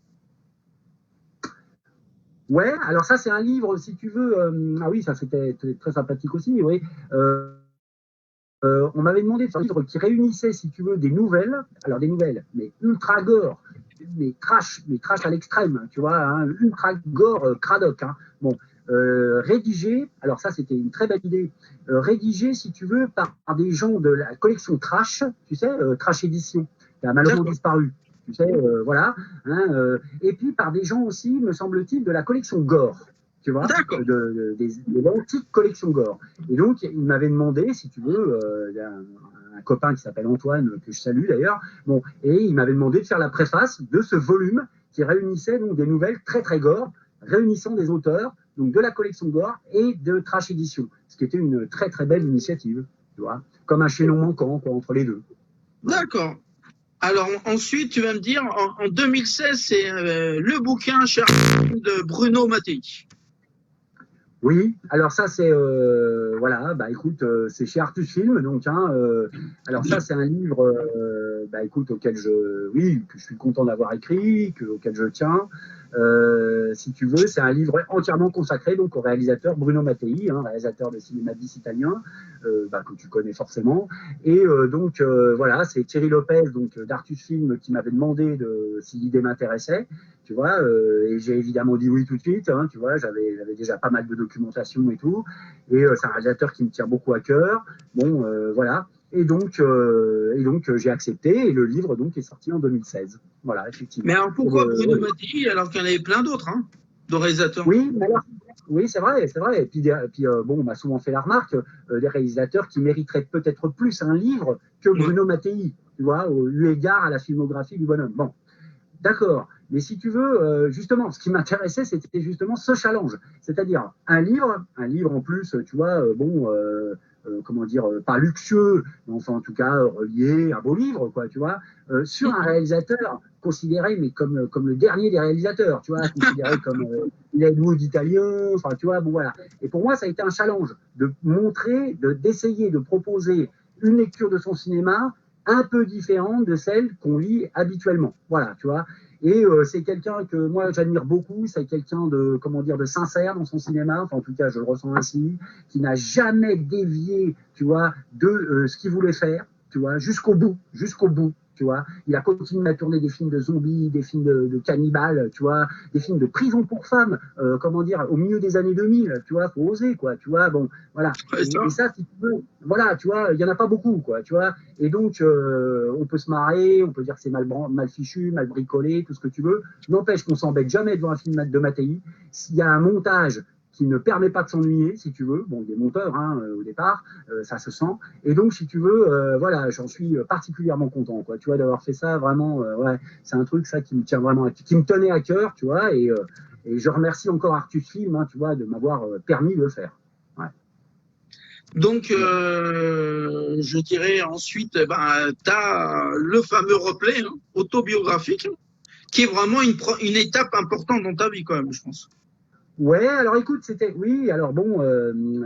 Ouais, alors ça c'est un livre, si tu veux. Ah oui, ça c'était très sympathique aussi, oui. On m'avait demandé de faire un livre qui réunissait, si tu veux, des nouvelles, alors des nouvelles, mais ultra gore, mais trash à l'extrême, tu vois, hein, ultra gore, cradoc. Hein. Bon, rédigé, alors ça c'était une très belle idée, rédigé, si tu veux, par des gens de la collection Trash, tu sais, Trash Édition, qui a malheureusement disparu. Tu sais, voilà. Hein, et puis par des gens aussi, me semble-t-il, de la collection Gore. Tu vois, de l'antique collection Gore. Et donc, il m'avait demandé, si tu veux, un copain qui s'appelle Antoine, que je salue d'ailleurs, bon, et il m'avait demandé de faire la préface de ce volume qui réunissait donc des nouvelles très très gore, réunissant des auteurs donc de la collection Gore et de Trash Édition, ce qui était une très très belle initiative, tu vois, comme un chaînon manquant quoi, entre les deux. D'accord. Alors ensuite, tu vas me dire, en 2016, c'est le bouquin cher de Bruno Mattei. Oui, alors ça c'est voilà, bah écoute, c'est chez Artus Film, donc hein, alors ça c'est un livre, bah écoute, auquel que je suis content d'avoir écrit, auquel je tiens. Si tu veux, c'est un livre entièrement consacré donc au réalisateur Bruno Mattei, hein, réalisateur de cinéma bis italien, que tu connais forcément. Et donc voilà, c'est Thierry Lopez donc d'Artus Film qui m'avait demandé si l'idée m'intéressait. Tu vois, et j'ai évidemment dit oui tout de suite, hein, tu vois, j'avais déjà pas mal de documentation et tout, et c'est un réalisateur qui me tient beaucoup à cœur, bon, voilà, et donc j'ai accepté, et le livre donc est sorti en 2016, voilà, effectivement. Mais alors pourquoi Bruno Mattei alors qu'il y en avait plein d'autres, hein, de réalisateurs? Oui, mais alors, oui, c'est vrai, et puis bon, on m'a souvent fait la remarque, des réalisateurs qui mériteraient peut-être plus un livre que Bruno Mattei, tu vois, eu égard à la filmographie du bonhomme, bon. D'accord, mais si tu veux, justement, ce qui m'intéressait, c'était justement ce challenge, c'est-à-dire un livre en plus, tu vois, comment dire, pas luxueux, mais enfin en tout cas relié, un beau livre, quoi, tu vois, sur un réalisateur considéré, mais comme le dernier des réalisateurs, tu vois, considéré comme l'Ed italien, enfin tu vois, bon voilà. Et pour moi, ça a été un challenge de montrer, d'essayer de proposer une lecture de son cinéma un peu différente de celle qu'on lit habituellement. Voilà, tu vois. Et c'est quelqu'un que moi j'admire beaucoup, c'est quelqu'un de, comment dire, de sincère dans son cinéma, enfin en tout cas je le ressens ainsi, qui n'a jamais dévié, tu vois, de ce qu'il voulait faire, tu vois, jusqu'au bout, tu vois. Il a continué à tourner des films de zombies, des films de cannibales, tu vois, des films de prison pour femmes, comment dire, au milieu des années 2000, tu vois, faut oser, quoi, tu vois, bon, voilà. Et ça, si tu veux, voilà, tu vois, il y en a pas beaucoup, quoi, tu vois. Et donc, on peut se marrer, on peut dire que c'est mal fichu, mal bricolé, tout ce que tu veux. N'empêche qu'on s'embête jamais devant un film de Mattei. S'il y a un montage qui ne permet pas de s'ennuyer, si tu veux. Bon, des monteurs, hein, au départ, ça se sent. Et donc, si tu veux, voilà, j'en suis particulièrement content, quoi. Tu vois, d'avoir fait ça, vraiment, ouais, c'est un truc, ça, qui me tient vraiment, qui me tenait à cœur, tu vois, et je remercie encore Artus Film, hein, tu vois, de m'avoir permis de le faire. Ouais. Donc, je dirais ensuite, tu as le fameux replay hein, autobiographique, qui est vraiment une étape importante dans ta vie, quand même, je pense. Ouais, alors écoute, oui, alors bon,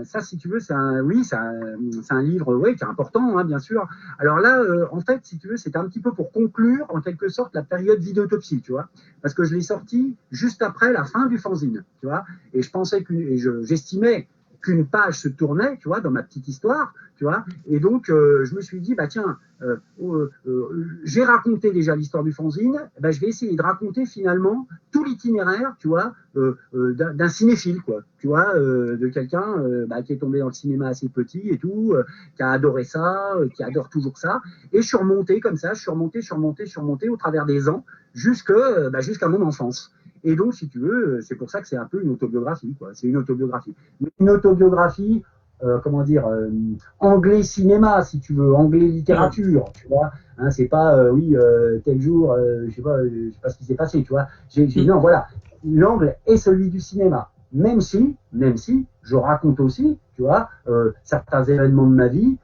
ça, si tu veux, c'est un livre, ouais, qui est important, hein, bien sûr. Alors là, en fait, si tu veux, c'était un petit peu pour conclure, en quelque sorte, la période Videotopsie, tu vois, parce que je l'ai sorti juste après la fin du fanzine, tu vois, et je pensais j'estimais qu'une page se tournait, tu vois, dans ma petite histoire, tu vois. Et donc, je me suis dit, bah tiens, j'ai raconté déjà l'histoire du fanzine, bah, je vais essayer de raconter finalement tout l'itinéraire, tu vois, d'un cinéphile, quoi. Tu vois, de quelqu'un bah, qui est tombé dans le cinéma assez petit et tout, qui a adoré ça, qui adore toujours ça. Et je suis remonté comme ça, je suis remonté au travers des ans jusqu'à mon enfance. Et donc, si tu veux, c'est pour ça que c'est un peu une autobiographie, quoi. C'est une autobiographie. Mais une autobiographie, anglais cinéma, si tu veux, anglais littérature, tu vois. Hein, c'est pas, tel jour, je sais pas ce qui s'est passé, tu vois. Non, voilà. L'angle est celui du cinéma. Même si, je raconte aussi, tu vois, certains événements de ma vie,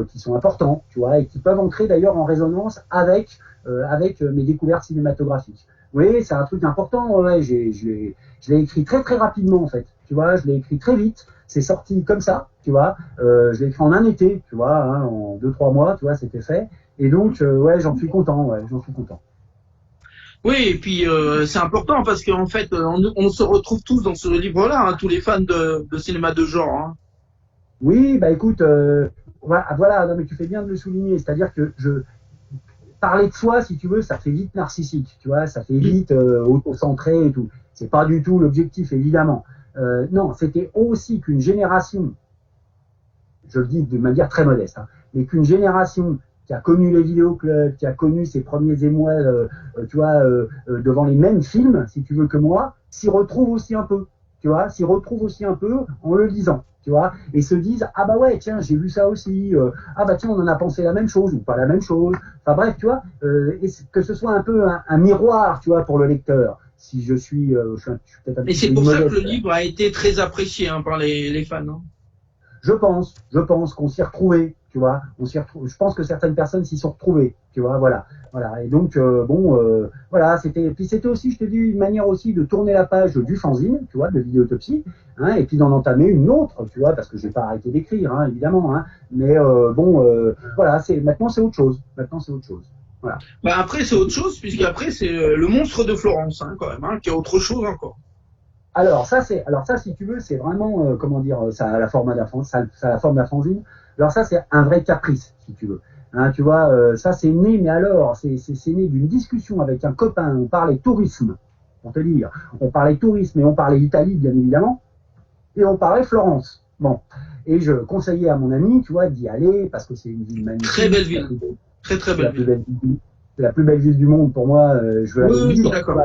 qui sont importants, tu vois, et qui peuvent entrer d'ailleurs en résonance avec mes découvertes cinématographiques. Oui, c'est un truc important, ouais, je l'ai écrit très très rapidement en fait, tu vois, je l'ai écrit très vite, c'est sorti comme ça, tu vois, je l'ai écrit en un été, tu vois, hein, en 2-3 mois, tu vois, c'était fait, et donc, ouais, j'en suis content. Oui, et puis c'est important parce qu'en fait, on se retrouve tous dans ce livre-là, hein, tous les fans de cinéma de genre. Hein. Oui, bah écoute, voilà, non, mais tu fais bien de le souligner, c'est-à-dire que parler de soi, si tu veux, ça fait vite narcissique, tu vois, ça fait vite auto-centré et tout. C'est pas du tout l'objectif, évidemment. Non, c'était aussi qu'une génération, je le dis de manière très modeste, hein, mais qu'une génération qui a connu les vidéoclubs, qui a connu ses premiers émois, devant les mêmes films, si tu veux, que moi, s'y retrouve aussi un peu, tu vois, s'y retrouve aussi un peu en le lisant. Tu vois, et se disent ah bah ouais tiens j'ai vu ça aussi, ah bah tiens on en a pensé la même chose ou pas la même chose, enfin bref tu vois, et que ce soit un peu un miroir tu vois pour le lecteur. Si je suis peut-être un Et petit c'est peu pour ça modeste, que le livre a été très apprécié hein, par les fans. Hein. je pense qu'on s'y retrouvait, tu vois, je pense que certaines personnes s'y sont retrouvées, tu vois, voilà. Et donc voilà, c'était aussi, je te dis, une manière aussi de tourner la page du fanzine, tu vois, de Vidéotopsie, hein, et puis d'en entamer une autre, tu vois, parce que j'ai pas arrêté d'écrire, hein, évidemment, hein, mais voilà, maintenant c'est autre chose. Voilà. Bah après c'est autre chose puisqu'après c'est le monstre de Florence hein, quand même, hein, qui est autre chose encore. Alors ça, si tu veux, c'est vraiment, ça a la forme d'un fanzine. Alors ça, c'est un vrai caprice, si tu veux. Hein, tu vois, ça c'est né, mais alors, c'est né d'une discussion avec un copain. On parlait tourisme, pour te dire. On parlait tourisme et on parlait Italie, bien évidemment, et on parlait Florence. Bon, et je conseillais à mon ami, tu vois, d'y aller parce que c'est une ville magnifique. Très belle ville, très belle ville. C'est la plus belle ville du monde pour moi. Je veux aller y Oui, vivre. d'accord.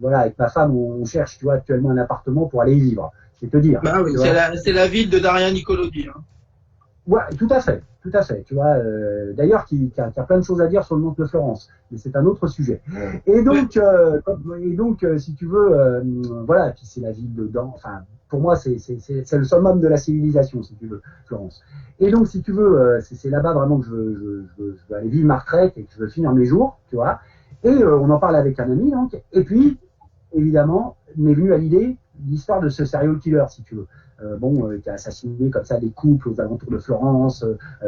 Voilà, avec ma femme, on cherche, tu vois, actuellement un appartement pour aller y vivre. C'est te dire. Bah oui, c'est la ville de Daria Nicolodi. Hein. Ouais, tout à fait, tu vois. D'ailleurs, qui a plein de choses à dire sur le monstre de Florence, mais c'est un autre sujet. Et donc, si tu veux, voilà, puis c'est la ville dedans. Enfin, pour moi, c'est le summum de la civilisation, si tu veux, Florence. Et donc, si tu veux, c'est là-bas vraiment que je veux aller vivre ma retraite et que je veux finir mes jours, tu vois. Et on en parle avec un ami, donc. Et puis, évidemment, m'est venue à l'idée l'histoire de ce serial killer, si tu veux. Qui a assassiné comme ça des couples aux alentours de Florence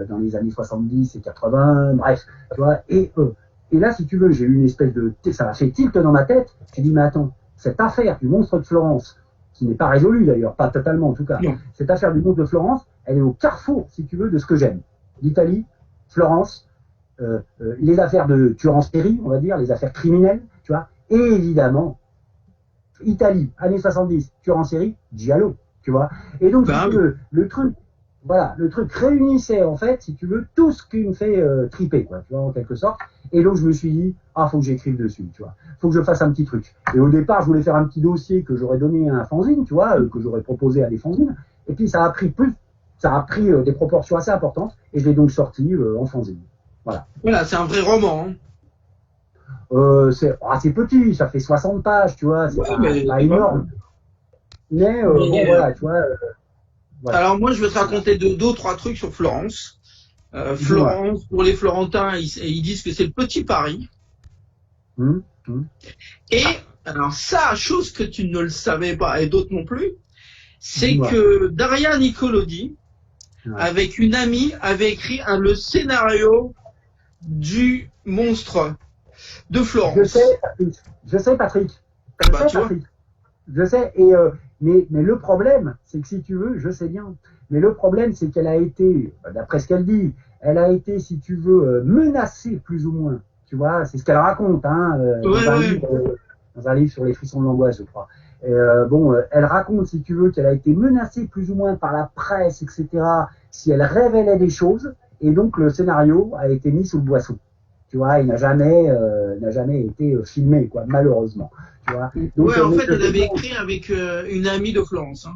dans les années 70 et 80, bref, tu vois. Et là, si tu veux, j'ai eu une espèce ça a fait tilt dans ma tête. J'ai dit, mais attends, cette affaire du monstre de Florence, qui n'est pas résolue d'ailleurs, pas totalement en tout cas, cette affaire du monstre de Florence, elle est au carrefour, si tu veux, de ce que j'aime. L'Italie, Florence, les affaires de tueurs en série, on va dire, les affaires criminelles, tu vois, et évidemment, Italie, années 70, tueurs en série, Giallo, tu vois. Et donc, si tu veux, le truc réunissait, en fait, si tu veux, tout ce qui me fait triper, quoi, tu vois, en quelque sorte. Et donc, je me suis dit, faut que j'écrive dessus, tu vois. Faut que je fasse un petit truc. Et au départ, je voulais faire un petit dossier que j'aurais donné à un fanzine, tu vois, que j'aurais proposé à des fanzines. Et puis, ça a pris des proportions assez importantes, et je l'ai donc sorti en fanzine. Voilà, c'est un vrai roman. Hein. C'est petit, ça fait 60 pages, tu vois, c'est pas énorme. Mais voilà, tu vois. Voilà. Alors moi, je vais te raconter deux, trois trucs sur Florence. Florence, pour les Florentins, ils disent que c'est le petit Paris. Et alors ça, chose que tu ne le savais pas et d'autres non plus, c'est que Daria Nicolodi, avec une amie, avait écrit le scénario du monstre de Florence. Je sais, Patrick. Je sais. Mais le problème, c'est que si tu veux, je sais bien, mais le problème, c'est qu'elle a été, d'après ce qu'elle dit, elle a été, si tu veux, menacée plus ou moins. Tu vois, c'est ce qu'elle raconte, hein, dans un livre sur les frissons de l'angoisse, je crois. Elle raconte, si tu veux, qu'elle a été menacée plus ou moins par la presse, etc., si elle révélait des choses, et donc le scénario a été mis sous le boisseau. Tu vois, il n'a jamais été filmé, quoi, malheureusement. Tu vois. Donc, ouais, en fait, elle avait écrit avec une amie de Florence. Hein.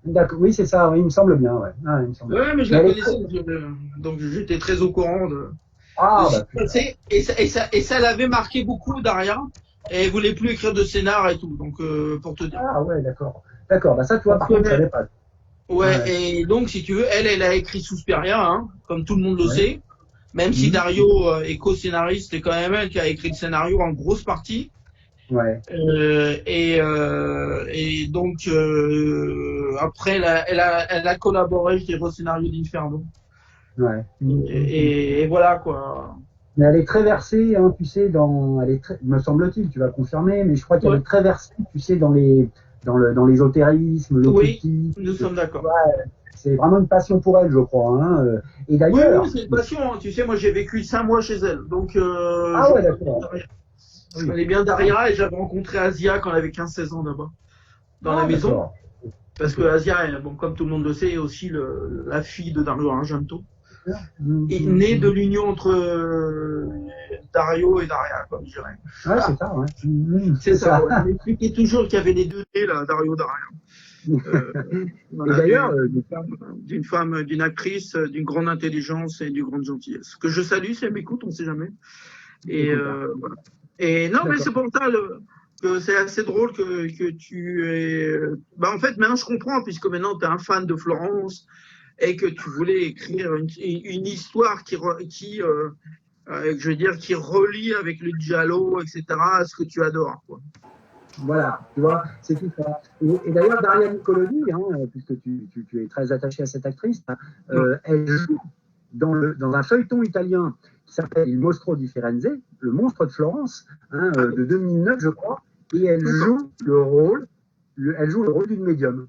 D'accord, oui, c'est ça, oui, il me semble bien, ouais. Ah, il me semble Ouais, mais je la connaissais, donc j'étais très au courant de ce qui se passait. Et ça l'avait marqué beaucoup, Daria. Et elle voulait plus écrire de scénar et tout, donc pour te dire. Ah ouais, d'accord. D'accord, bah ça, tu vois, par contre, je savais pas. Ouais, et donc, si tu veux, elle a écrit Suspiria, hein, comme tout le monde le sait. Même si Dario est co-scénariste, c'est quand même elle qui a écrit le scénario en grosse partie. Ouais. Et donc, après, elle a collaboré, je dirais, au scénario d'Inferno. Ouais. Et voilà, quoi. Mais elle est très versée, hein, tu sais, me semble-t-il, tu vas confirmer, mais je crois qu'elle est très versée, tu sais, dans l'ésotérisme, l'occultisme. Oui, nous sommes d'accord. C'est vraiment une passion pour elle, je crois. Hein. Et d'ailleurs. Oui, c'est une passion. Hein. Tu sais, moi, j'ai vécu 5 mois chez elle. Donc, ah ouais, d'accord. Je connais bien Daria et j'avais rencontré Asia quand elle avait 15-16 ans là-bas, dans la maison. Parce que Asia, bon, comme tout le monde le sait, est aussi la fille de Dario Argento. Et née de l'union entre Dario et Daria, comme je dirais. Ouais, c'est ça, ouais. C'est ça, ouais. Il expliquait toujours qu'il y avait les deux nés, là, Dario, Daria. Voilà, et d'ailleurs, d'une actrice, d'une grande intelligence et d'une grande gentillesse. Que je salue, si elle m'écoute, on ne sait jamais. Et voilà. Et non, mais c'est pour ça que c'est assez drôle que tu es. Bah, en fait, maintenant je comprends, puisque maintenant tu es un fan de Florence et que tu voulais écrire une histoire qui je veux dire, qui relie avec le giallo, etc., à ce que tu adores, quoi. Voilà, tu vois, c'est tout ça. Et d'ailleurs, Daria Nicolodi, hein, puisque tu es très attaché à cette actrice, elle joue dans un feuilleton italien qui s'appelle Il Mostro di Firenze, le monstre de Florence, hein, de 2009, je crois, et elle joue le rôle d'une médium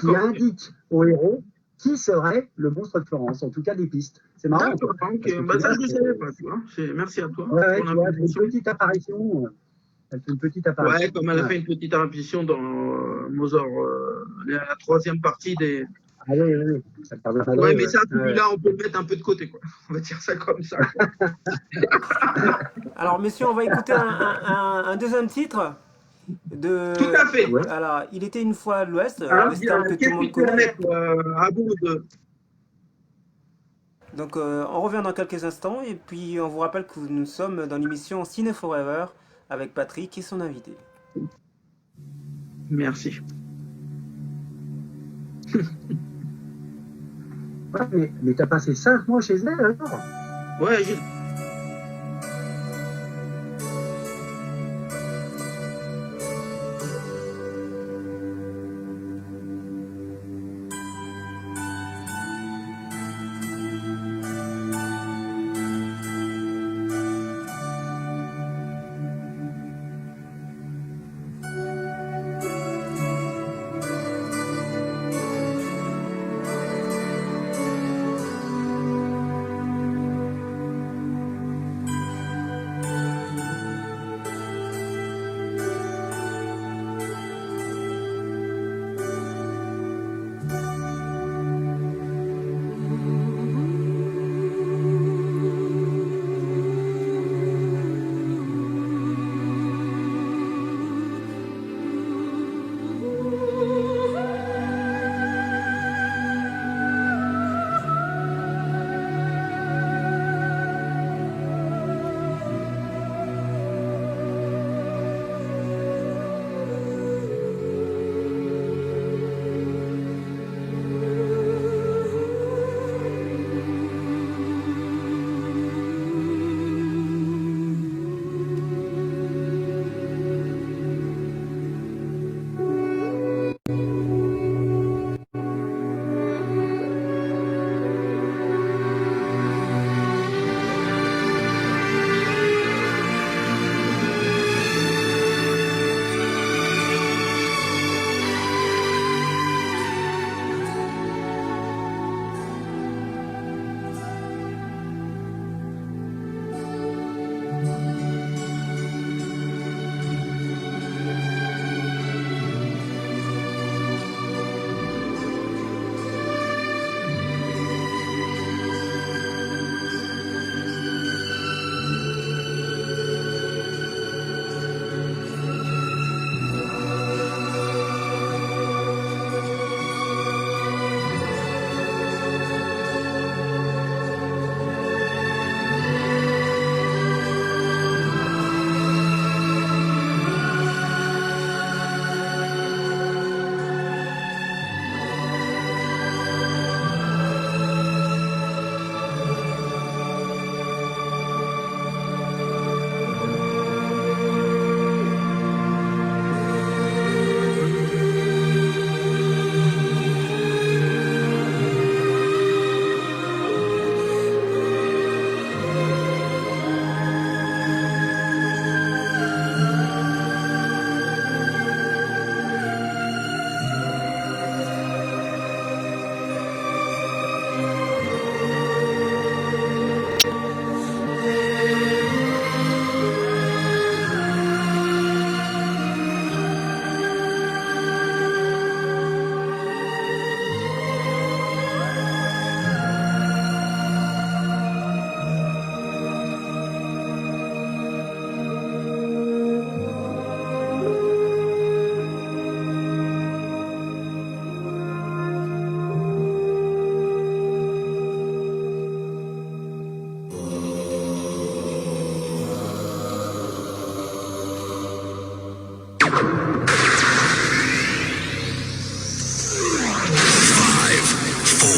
qui indique au héros qui serait le monstre de Florence, en tout cas des pistes. C'est marrant. D'accord, ok. Bah, ça, je ne savais pas, tu vois. Merci à toi. Ouais, tu vois, une petite apparition. Elle fait une petite apparition. Ouais, comme elle a fait une petite apparition dans Mozart, la troisième partie des. Ah oui, oui, ça ouais, mais ça, celui-là, on peut le mettre un peu de côté, quoi. On va dire ça comme ça. Alors, messieurs, on va écouter un deuxième titre. Tout à fait. Ouais. Alors, il était une fois à l'Ouest, western que tout le monde connaît. À bout de... Donc, on revient dans quelques instants et puis on vous rappelle que nous sommes dans l'émission Ciné Forever avec Patrick et son invité. Merci. Ouais, mais t'as passé 5 mois chez elle alors? Ouais,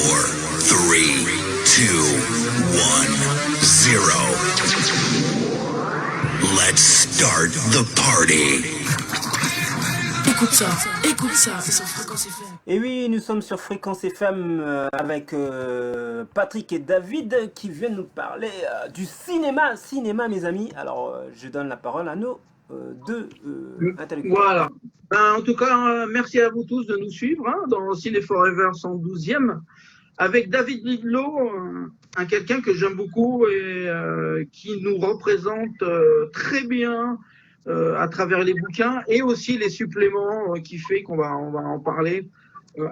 3, 2, 1, 0. Let's start the party. Écoute ça, c'est sur Fréquence FM. Et oui, nous sommes sur Fréquence FM avec Patrick et David qui viennent nous parler du cinéma, mes amis. Alors, je donne la parole à nos deux intellectuels. Voilà. Ben, en tout cas, merci à vous tous de nous suivre dans Ciné Forever 112e avec David Lidlo, quelqu'un que j'aime beaucoup et qui nous représente très bien à travers les bouquins et aussi les suppléments qui fait qu'on va en parler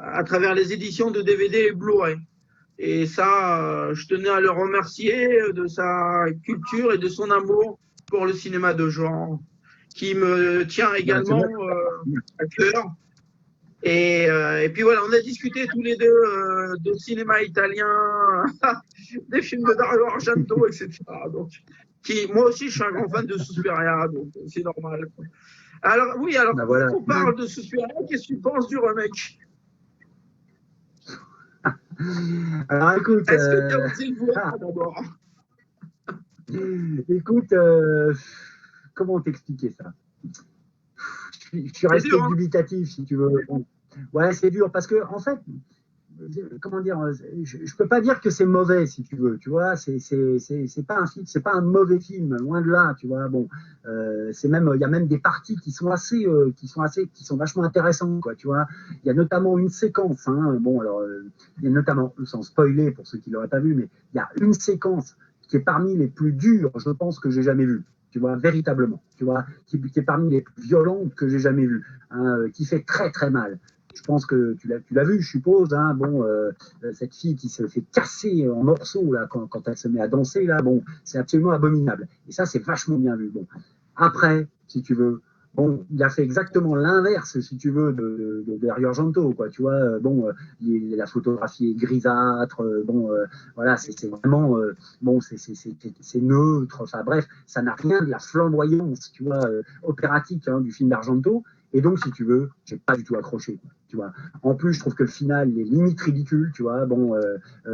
à travers les éditions de DVD et Blu-ray. Et ça, je tenais à le remercier de sa culture et de son amour pour le cinéma de genre, qui me tient également à cœur. Et puis voilà, on a discuté tous les deux de cinéma italien, des films de Dario Argento, etc. Donc, moi aussi, je suis un grand fan de Suspiria, donc c'est normal. Alors oui, voilà. On parle de Suspiria, qu'est-ce que tu penses du remake? Alors écoute, est-ce que tu as osé le voir d'abord? Écoute, comment t'expliquer ça? Je suis resté dur, hein. dubitatif, si tu veux. Bon. Ouais, c'est dur parce que en fait, comment dire, je peux pas dire que c'est mauvais, si tu veux. Tu vois, c'est pas un film, c'est pas un mauvais film, loin de là. Tu vois, bon, c'est même, il y a même des parties qui sont vachement intéressantes, quoi. Tu vois, il y a notamment une séquence. Bon, alors, il y a notamment, sans spoiler pour ceux qui l'auraient pas vu, mais il y a une séquence qui est parmi les plus dures, je pense, que j'ai jamais vues. Tu vois, véritablement, tu vois, qui est parmi les plus violentes que j'ai jamais vues, qui fait très très mal. Je pense que tu l'as vu, je suppose. Bon, cette fille qui se fait casser en morceaux là quand elle se met à danser là, bon, c'est absolument abominable. Et ça, c'est vachement bien vu. Bon, après, si tu veux, bon, il a fait exactement l'inverse, si tu veux, de Dario Argento, quoi. Tu vois, bon, la photographie est grisâtre. Bon, voilà, c'est vraiment, bon, c'est neutre. Enfin bref, ça n'a rien de la flamboyance, tu vois, opératique du film d'Argento. Et donc, si tu veux, j'ai pas du tout accroché, quoi, tu vois. En plus, je trouve que le final il est limite ridicule, tu vois. Bon,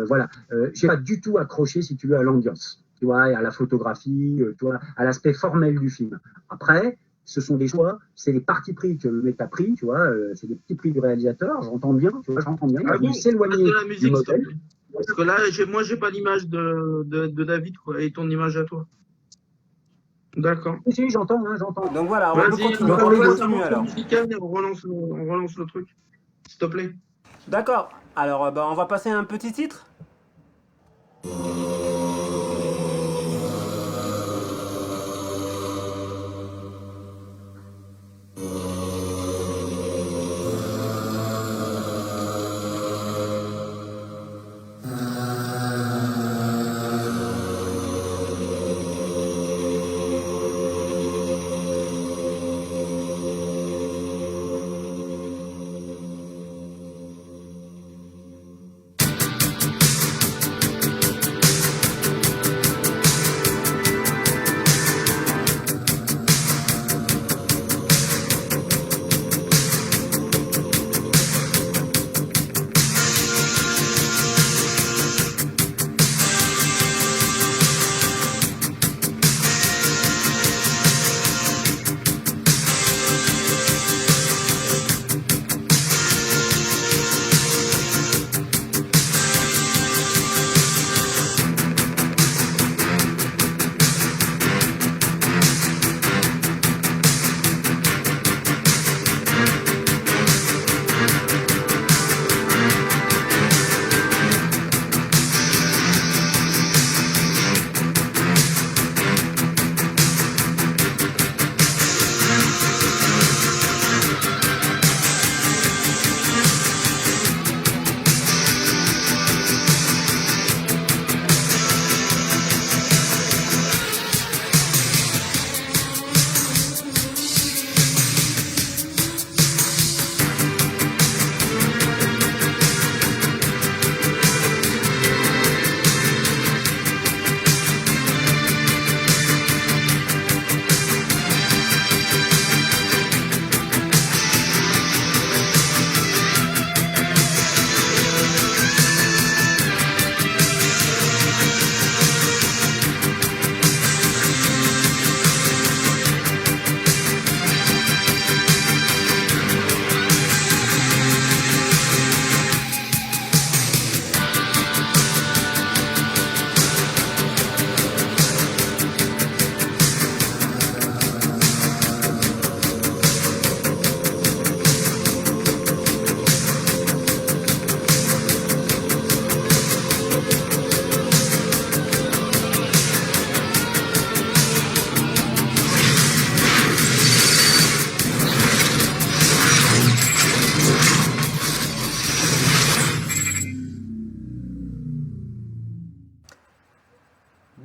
voilà, j'ai pas du tout accroché, si tu veux, à l'ambiance, tu vois, et à la photographie, tu vois, à l'aspect formel du film. Après, ce sont des choix, c'est les partis pris que le mec a pris, tu vois, c'est des petits prix du réalisateur. J'entends bien, tu vois, il a voulu s'éloigner de la du musique, modèle. Parce que là, moi, j'ai pas l'image de David, quoi, et ton image à toi. D'accord. Si, j'entends. Donc voilà, on Vas-y, continue alors. On relance le truc, s'il te plaît. D'accord, alors on va passer à un petit titre.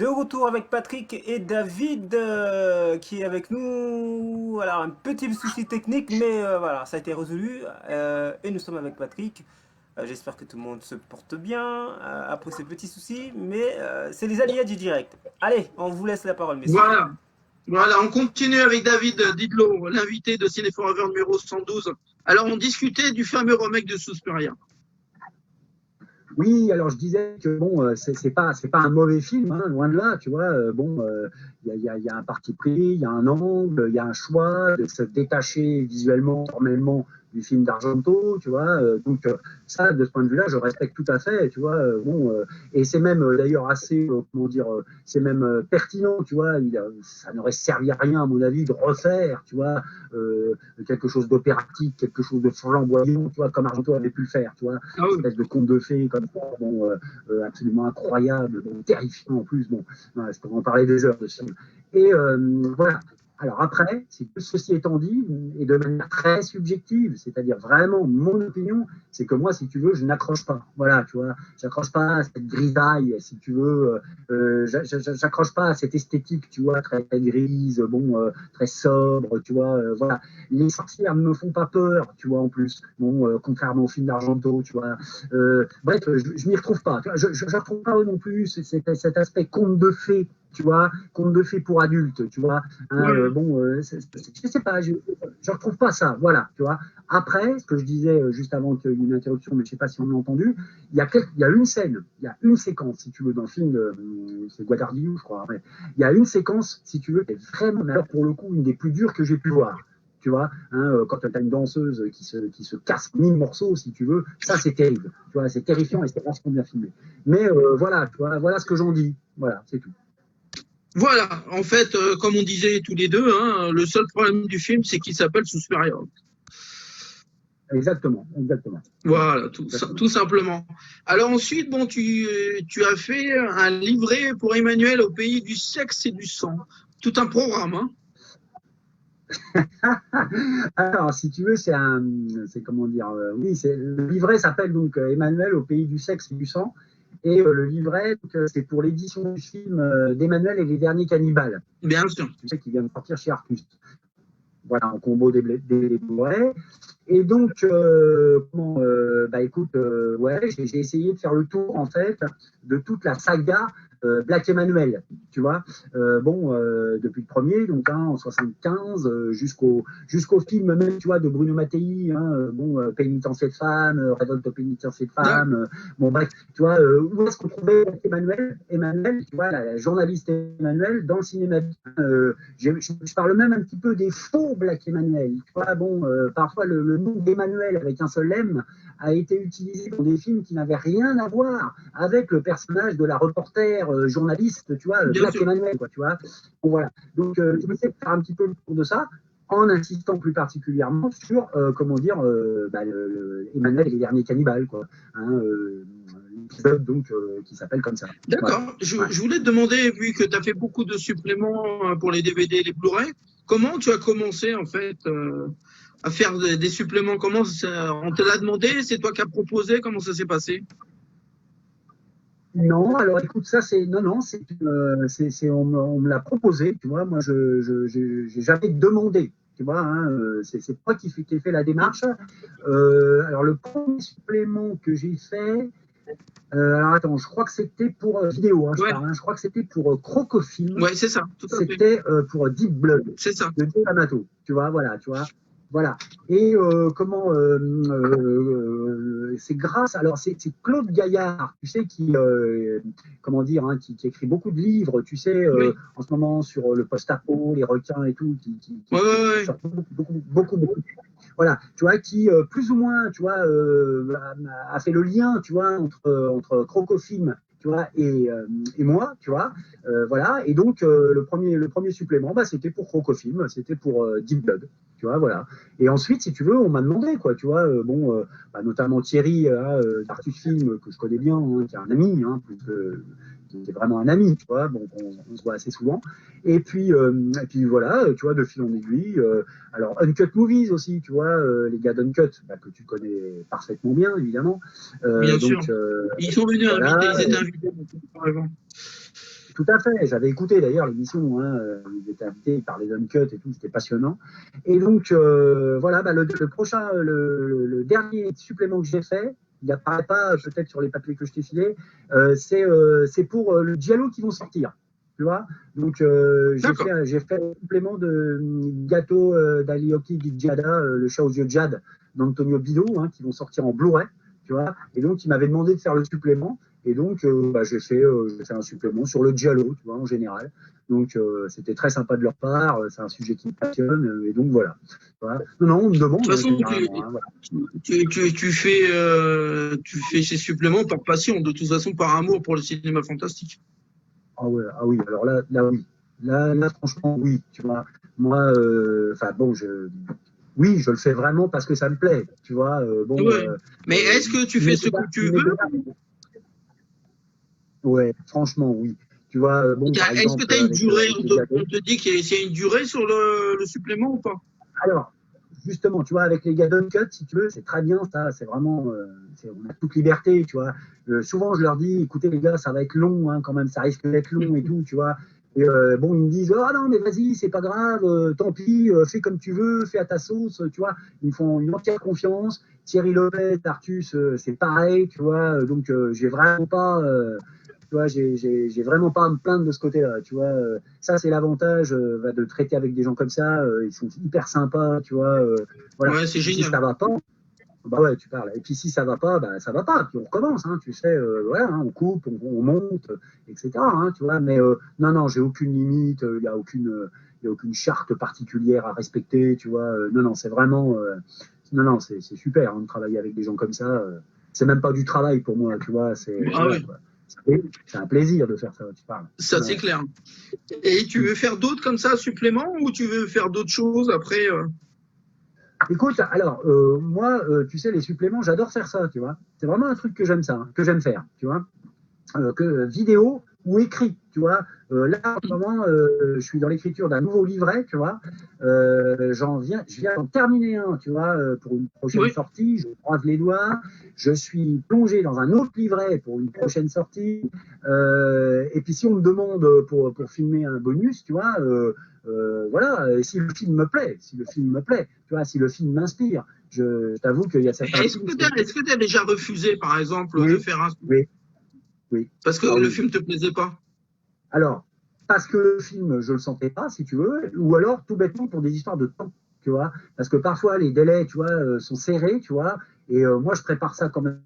De retour avec Patrick et David qui est avec nous. Alors, un petit souci technique, mais voilà, ça a été résolu. Et nous sommes avec Patrick. J'espère que tout le monde se porte bien après ces petits soucis, mais c'est les aléas du direct. Allez, on vous laisse la parole, messieurs. Voilà, on continue avec David Didlot, l'invité de Ciné Forever numéro 112. Alors, on discutait du fameux remake de Suspiria. Oui, alors je disais que bon, c'est pas un mauvais film, hein, loin de là, tu vois. Il y a un parti pris, il y a un angle, il y a un choix de se détacher visuellement, formellement du film d'Argento, tu vois. Donc ça, de ce point de vue-là, je respecte tout à fait, tu vois. Et c'est même d'ailleurs assez, comment dire, c'est même pertinent, tu vois. Ça n'aurait servi à rien, à mon avis, de refaire, tu vois, quelque chose d'opératique, quelque chose de flamboyant, tu vois, comme Argento avait pu le faire, tu vois. Ah oui. Une espèce de conte de fées comme ça, bon, absolument incroyable, bon, terrifiant en plus. Bon, je pourrais en parler des heures de ce film. Et voilà. Alors après, ceci étant dit, et de manière très subjective, c'est-à-dire vraiment mon opinion, c'est que moi, si tu veux, je n'accroche pas. Voilà, tu vois, j'accroche pas à cette grisaille, si tu veux, j'accroche pas à cette esthétique, tu vois, très, très grise, bon, très sobre, tu vois, voilà. Les sorcières ne me font pas peur, tu vois, en plus, bon, contrairement au film d'Argento, tu vois. Bref, je m'y retrouve pas. Je ne retrouve pas non plus cet aspect conte de fées, tu vois, conte de fées pour adultes, tu vois. Hein, je sais pas, je retrouve pas ça, voilà, tu vois. Après, ce que je disais juste avant qu'il y ait une interruption, mais je sais pas si on l'a entendu, il y a une scène, il y a une séquence, si tu veux, dans le film, c'est Guadagnino, je crois, mais il y a une séquence, si tu veux, qui est vraiment, alors pour le coup, une des plus dures que j'ai pu voir. Tu vois, hein, quand tu as une danseuse qui se casse 1000 morceaux, si tu veux, ça c'est terrible. Tu vois, c'est terrifiant et c'est vachement bien filmé. Mais voilà, tu vois, voilà ce que j'en dis. Voilà, c'est tout. Voilà, en fait, comme on disait tous les deux, hein, le seul problème du film, c'est qu'il s'appelle Suspiria. Exactement, exactement. Voilà, tout simplement. Alors ensuite, bon, tu as fait un livret pour Emmanuel au pays du sexe et du sang. Tout un programme, hein. Alors, si tu veux, c'est comment dire, oui, le livret s'appelle donc Emmanuel au pays du sexe et du sang. Et le livret, c'est pour l'édition du film d'Emmanuel et les derniers cannibales. Bien sûr. Tu sais, qui vient de sortir chez Artus. Voilà, en combo des Blu-ray. Et donc, bah écoute, ouais, j'ai essayé de faire le tour, en fait, de toute la saga Black Emmanuel, tu vois. Depuis le premier, donc en 75, jusqu'au film même, tu vois, de Bruno Mattei, Pénitencier de femmes, Révolte au pénitencier de femmes. Bon, bref, tu vois, où est-ce qu'on trouvait Black Emmanuel, tu vois, la journaliste Emmanuel dans le cinéma. Je parle même un petit peu des faux Black Emmanuel. Tu vois, parfois le nom d'Emmanuel avec un seul M a été utilisé dans des films qui n'avaient rien à voir avec le personnage de la reporter journaliste, tu vois, Black Emmanuel, quoi, tu vois. Bon, voilà. Donc, je vais essayer de faire un petit peu le tour de ça, en insistant plus particulièrement sur, Emmanuel et les derniers cannibales, quoi. Hein, l'épisode, donc, qui s'appelle comme ça. D'accord. Voilà. Je voulais te demander, vu que tu as fait beaucoup de suppléments pour les DVD et les Blu-ray, comment tu as commencé, en fait, à faire des suppléments? Comment on te l'a demandé? C'est toi qui as proposé? Comment ça s'est passé? Non, alors écoute, ça c'est on me l'a proposé, tu vois. Moi, j'ai jamais demandé, tu vois. Hein, c'est toi qui ai fait la démarche. Alors le premier supplément que j'ai fait, alors attends, je crois que c'était pour vidéo, hein, je crois que c'était pour Crocofilm. Ouais, c'est ça. C'était pour Deep Blood. C'est ça. De Joe D'Amato, tu vois, voilà, tu vois. Voilà. Et c'est grâce, alors c'est Claude Gaillard, tu sais, qui écrit beaucoup de livres, tu sais, en ce moment sur le post-apo, les requins et tout, qui sort beaucoup. Voilà, tu vois, qui plus ou moins, tu vois, a fait le lien, tu vois, entre Crocofilm, tu vois, et moi, tu vois, voilà. Et donc le premier supplément, bah, c'était pour Crocofilm, c'était pour Deep Blood. Tu vois, voilà. Et ensuite, si tu veux, on m'a demandé, quoi, tu vois, notamment Thierry d'Artus Film, que je connais bien, hein, qui est un ami, hein, qui est vraiment un ami, tu vois, bon, on se voit assez souvent. Et puis voilà, tu vois, de fil en aiguille. Alors, Uncut Movies aussi, tu vois, les gars d'Uncut, que tu connais parfaitement bien, évidemment. Bien sûr. Ils sont venus inviter, ils étaient invités avant. Tout à fait. J'avais écouté d'ailleurs l'émission. Hein, il était invité, il parlait d'uncut et tout, c'était passionnant. Et donc voilà, bah, le prochain, le dernier supplément que j'ai fait, il n'apparaît pas peut-être sur les papiers que je t'ai filés. C'est pour le Giallo qui vont sortir. Tu vois. Donc j'ai fait un supplément de Gâteau d'Alioki di Giada, le chat aux yeux de Jade d'Antonio Bido, hein, qui vont sortir en Blu-ray. Tu vois. Et donc il m'avait demandé de faire le supplément. Et donc, bah, j'ai fait un supplément sur le Giallo, tu vois, en général. Donc, c'était très sympa de leur part. C'est un sujet qui me passionne. Et donc, voilà. Non, on me demande. De toute façon, voilà. tu fais ces suppléments par passion, de toute façon, par amour pour le cinéma fantastique. Ah, ouais, ah oui, alors là, oui. Là, franchement, oui. Tu vois, moi, bon, oui, je le fais vraiment parce que ça me plaît. Tu vois, bon. Ouais. Mais est-ce que tu fais ce que tu veux? Ouais, franchement, oui. Tu vois, bon, par est-ce exemple, que tu as une durée? On te dit qu'il y a une durée sur le supplément ou pas? Alors, justement, tu vois, avec les gars d'Uncut, si tu veux, c'est très bien, ça, c'est vraiment, on a toute liberté, tu vois. Souvent, je leur dis, écoutez, les gars, ça va être long, hein, quand même, ça risque d'être long et tout, tu vois. Et bon, ils me disent, oh non, mais vas-y, c'est pas grave, tant pis, fais comme tu veux, fais à ta sauce, tu vois. Ils me font une entière confiance. Thierry Lopez, Artus, c'est pareil, tu vois. Donc, j'ai vraiment pas. Tu vois, j'ai vraiment pas à me plaindre de ce côté-là, tu vois. Ça, c'est l'avantage de traiter avec des gens comme ça. Ils sont hyper sympas, tu vois. Voilà. Ouais, c'est génial. Si ça va pas, bah ouais, tu parles. Et puis si ça va pas, bah ça va pas. Puis on recommence, hein, tu sais. Voilà, hein, on coupe, on monte, etc. Hein, tu vois. Mais non, j'ai aucune limite. Il y a aucune charte particulière à respecter, tu vois. Non, c'est vraiment. Non, c'est super hein, de travailler avec des gens comme ça. C'est même pas du travail pour moi, tu vois. Voilà, oui. quoi. C'est un plaisir de faire ça, tu parles. Ça, c'est clair. Et tu veux faire d'autres comme ça, suppléments, ou tu veux faire d'autres choses après Écoute, alors, moi, tu sais, les suppléments, j'adore faire ça, tu vois. C'est vraiment un truc que j'aime faire, tu vois. Vidéo ou écrit, tu vois. Là, en ce moment, je suis dans l'écriture d'un nouveau livret, tu vois. Je viens d'en terminer un, tu vois, pour une prochaine sortie. Je croise les doigts. Je suis plongé dans un autre livret pour une prochaine sortie. Et puis, si on me demande pour filmer un bonus, tu vois, voilà, et si le film me plaît, tu vois, si le film m'inspire, je t'avoue qu'il y a certains Est-ce que tu as déjà refusé, par exemple, de faire un... Oui. Parce que le film te plaisait pas? Alors, parce que le film, je le sentais pas, si tu veux, ou alors tout bêtement pour des histoires de temps, tu vois. Parce que parfois, les délais, tu vois, sont serrés, tu vois. Et moi, je prépare ça quand même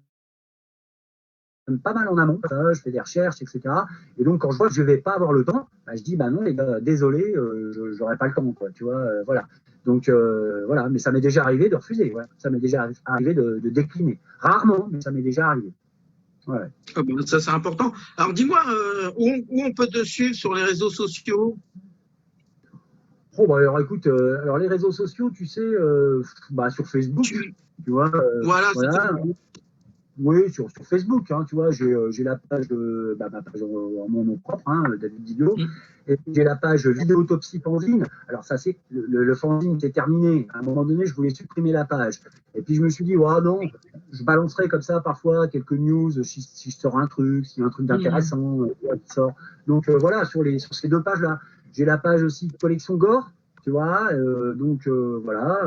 pas mal en amont, je fais des recherches, etc. Et donc, quand je vois que je vais pas avoir le temps, bah, je dis, bah non, les gars, désolé, j'aurai pas le temps, quoi, tu vois, voilà. Donc, voilà, mais ça m'est déjà arrivé de refuser, ouais. Ça m'est déjà arrivé de décliner. Rarement, mais ça m'est déjà arrivé. Ouais. Ah ben, ça, c'est important. Alors, dis-moi, où on peut te suivre sur les réseaux sociaux? Oh, bah, alors, écoute, alors les réseaux sociaux, tu sais, bah, sur Facebook, tu vois. Voilà, c'est ça. Oui, sur Facebook, hein, tu vois, j'ai la page ma page en mon nom propre, hein, David Didio, et j'ai la page Vidéotopsie Fanzine. Alors ça, c'est le fanzine, c'est terminé. À un moment donné, je voulais supprimer la page. Et puis je me suis dit, oh non, je balancerai comme ça parfois quelques news si je sors un truc, s'il y a un truc d'intéressant qui sort. Donc voilà, sur ces deux pages-là. J'ai la page aussi Collection Gore, tu vois, voilà,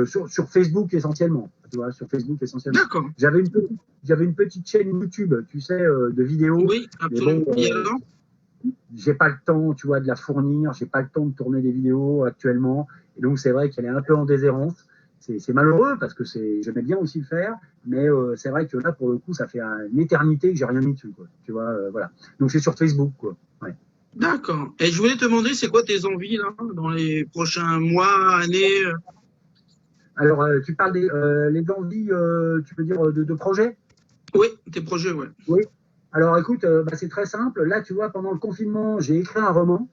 sur Facebook essentiellement. Tu vois, sur Facebook essentiellement. D'accord. J'avais une petite chaîne YouTube, tu sais, de vidéos. Oui, absolument. Bon, j'ai pas le temps, tu vois, de la fournir. J'ai pas le temps de tourner des vidéos actuellement. Et donc, c'est vrai qu'elle est un peu en déshérence. C'est malheureux parce que j'aimais bien aussi le faire. Mais c'est vrai que là, pour le coup, ça fait une éternité que j'ai rien mis dessus, quoi. Tu vois, voilà. Donc, c'est sur Facebook, quoi. Ouais. D'accord. Et je voulais te demander, c'est quoi tes envies, là, dans les prochains mois, années Alors, tu parles les envies, tu veux dire, de projets? Oui, tes projets, ouais. Oui. Alors, écoute, c'est très simple. Là, tu vois, pendant le confinement, j'ai écrit un roman.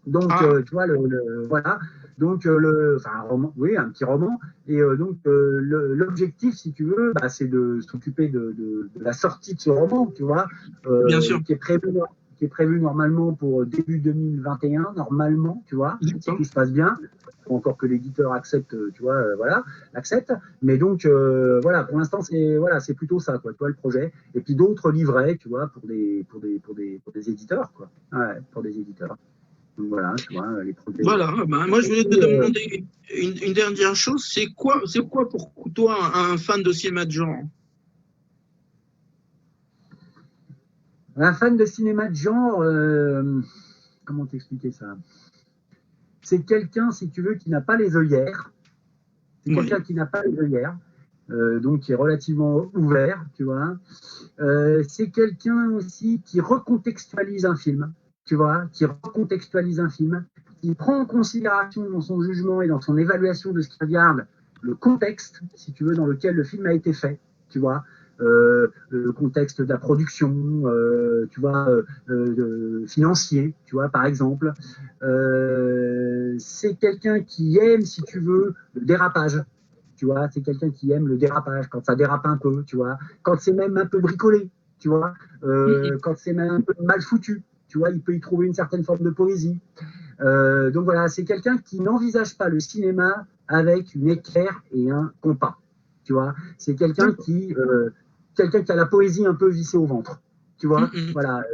Donc, tu vois, voilà. Donc, un roman, oui, un petit roman. Et donc, l'objectif, si tu veux, c'est de s'occuper de la sortie de ce roman, tu vois, Bien sûr. qui est qui est prévu normalement pour début 2021, normalement, tu vois, si D'accord. tout se passe bien. Faut encore que l'éditeur accepte, tu vois, voilà, accepte. Mais donc, voilà, pour l'instant, c'est plutôt ça, quoi, tu vois, le projet. Et puis d'autres livrets, tu vois, pour des éditeurs, quoi. Ouais, pour des éditeurs. Donc voilà, tu vois, les projets. Voilà, ben, moi je voulais te demander une dernière chose, c'est quoi pour toi un fan de cinéma de genre? Un fan de cinéma de genre, comment t'expliquer ça? C'est quelqu'un, si tu veux, qui n'a pas les œillères. C'est Oui. quelqu'un qui n'a pas les œillères, donc qui est relativement ouvert, tu vois. C'est quelqu'un aussi qui recontextualise un film, tu vois, qui recontextualise un film, qui prend en considération dans son jugement et dans son évaluation de ce qu'il regarde le contexte, si tu veux, dans lequel le film a été fait, tu vois. Le contexte de la production, tu vois, financier, tu vois, par exemple. C'est quelqu'un qui aime, si tu veux, le dérapage. Tu vois, c'est quelqu'un qui aime le dérapage, quand ça dérape un peu, tu vois, quand c'est même un peu bricolé, tu vois, quand c'est même un peu mal foutu, tu vois, il peut y trouver une certaine forme de poésie. Donc voilà, c'est quelqu'un qui n'envisage pas le cinéma avec une équerre et un compas, tu vois. C'est quelqu'un qui a la poésie un peu vissée au ventre, tu vois, voilà,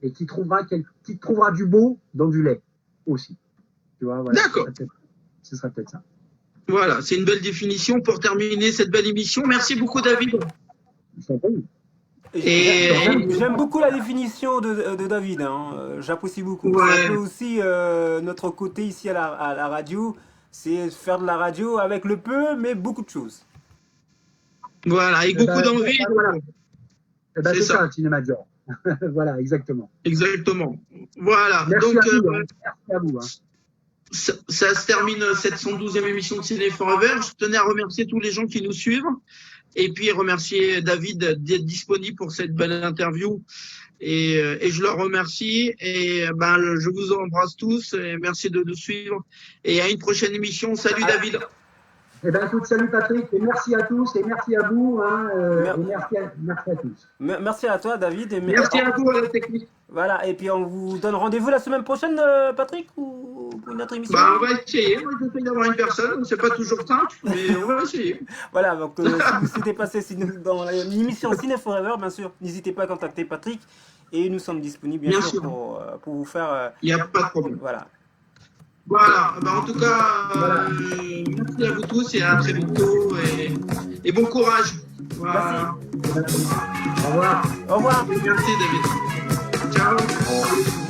et qui trouvera du beau dans du lait aussi, tu vois, voilà. D'accord. Ce sera peut-être ça. Voilà, c'est une belle définition pour terminer cette belle émission. Merci beaucoup, David. Je t'en prie. Et J'aime beaucoup la définition de David, hein. J'apprécie beaucoup. Ouais. C'est un peu aussi notre côté ici à la radio, c'est faire de la radio avec le peu, mais beaucoup de choses. voilà, avec beaucoup d'envie. Voilà. Eh ben, C'est c'est ça. ça, le cinéma de genre. Voilà, exactement. Exactement. Voilà. Merci Donc, à vous. Merci à vous. Hein. ça se termine cette 112e émission de Ciné Forever. Je tenais à remercier tous les gens qui nous suivent et puis remercier David d'être disponible pour cette belle interview. Et je le remercie. Et ben, je vous embrasse tous et merci de nous suivre. Et à une prochaine émission. Salut, David. Eh ben, écoute, salut Patrick, et merci à tous, et merci à vous, hein, et merci à tous. Merci à toi, David. Merci à vous, à la technique. Voilà, et puis on vous donne rendez-vous la semaine prochaine, Patrick, ou pour une autre émission? Bah, on va essayer. Moi, j'essaie d'avoir une personne. C'est pas toujours simple, mais on va essayer. Voilà, donc si vous souhaitez passer dans l'émission Ciné Forever, bien sûr, n'hésitez pas à contacter Patrick. Et nous sommes disponibles, bien sûr, pour vous faire... Il n'y a pas de problème. Voilà. Voilà, bah, en tout cas, merci à vous tous et à très bientôt et bon courage. Voilà. Au revoir. Au revoir. Merci David. Ciao.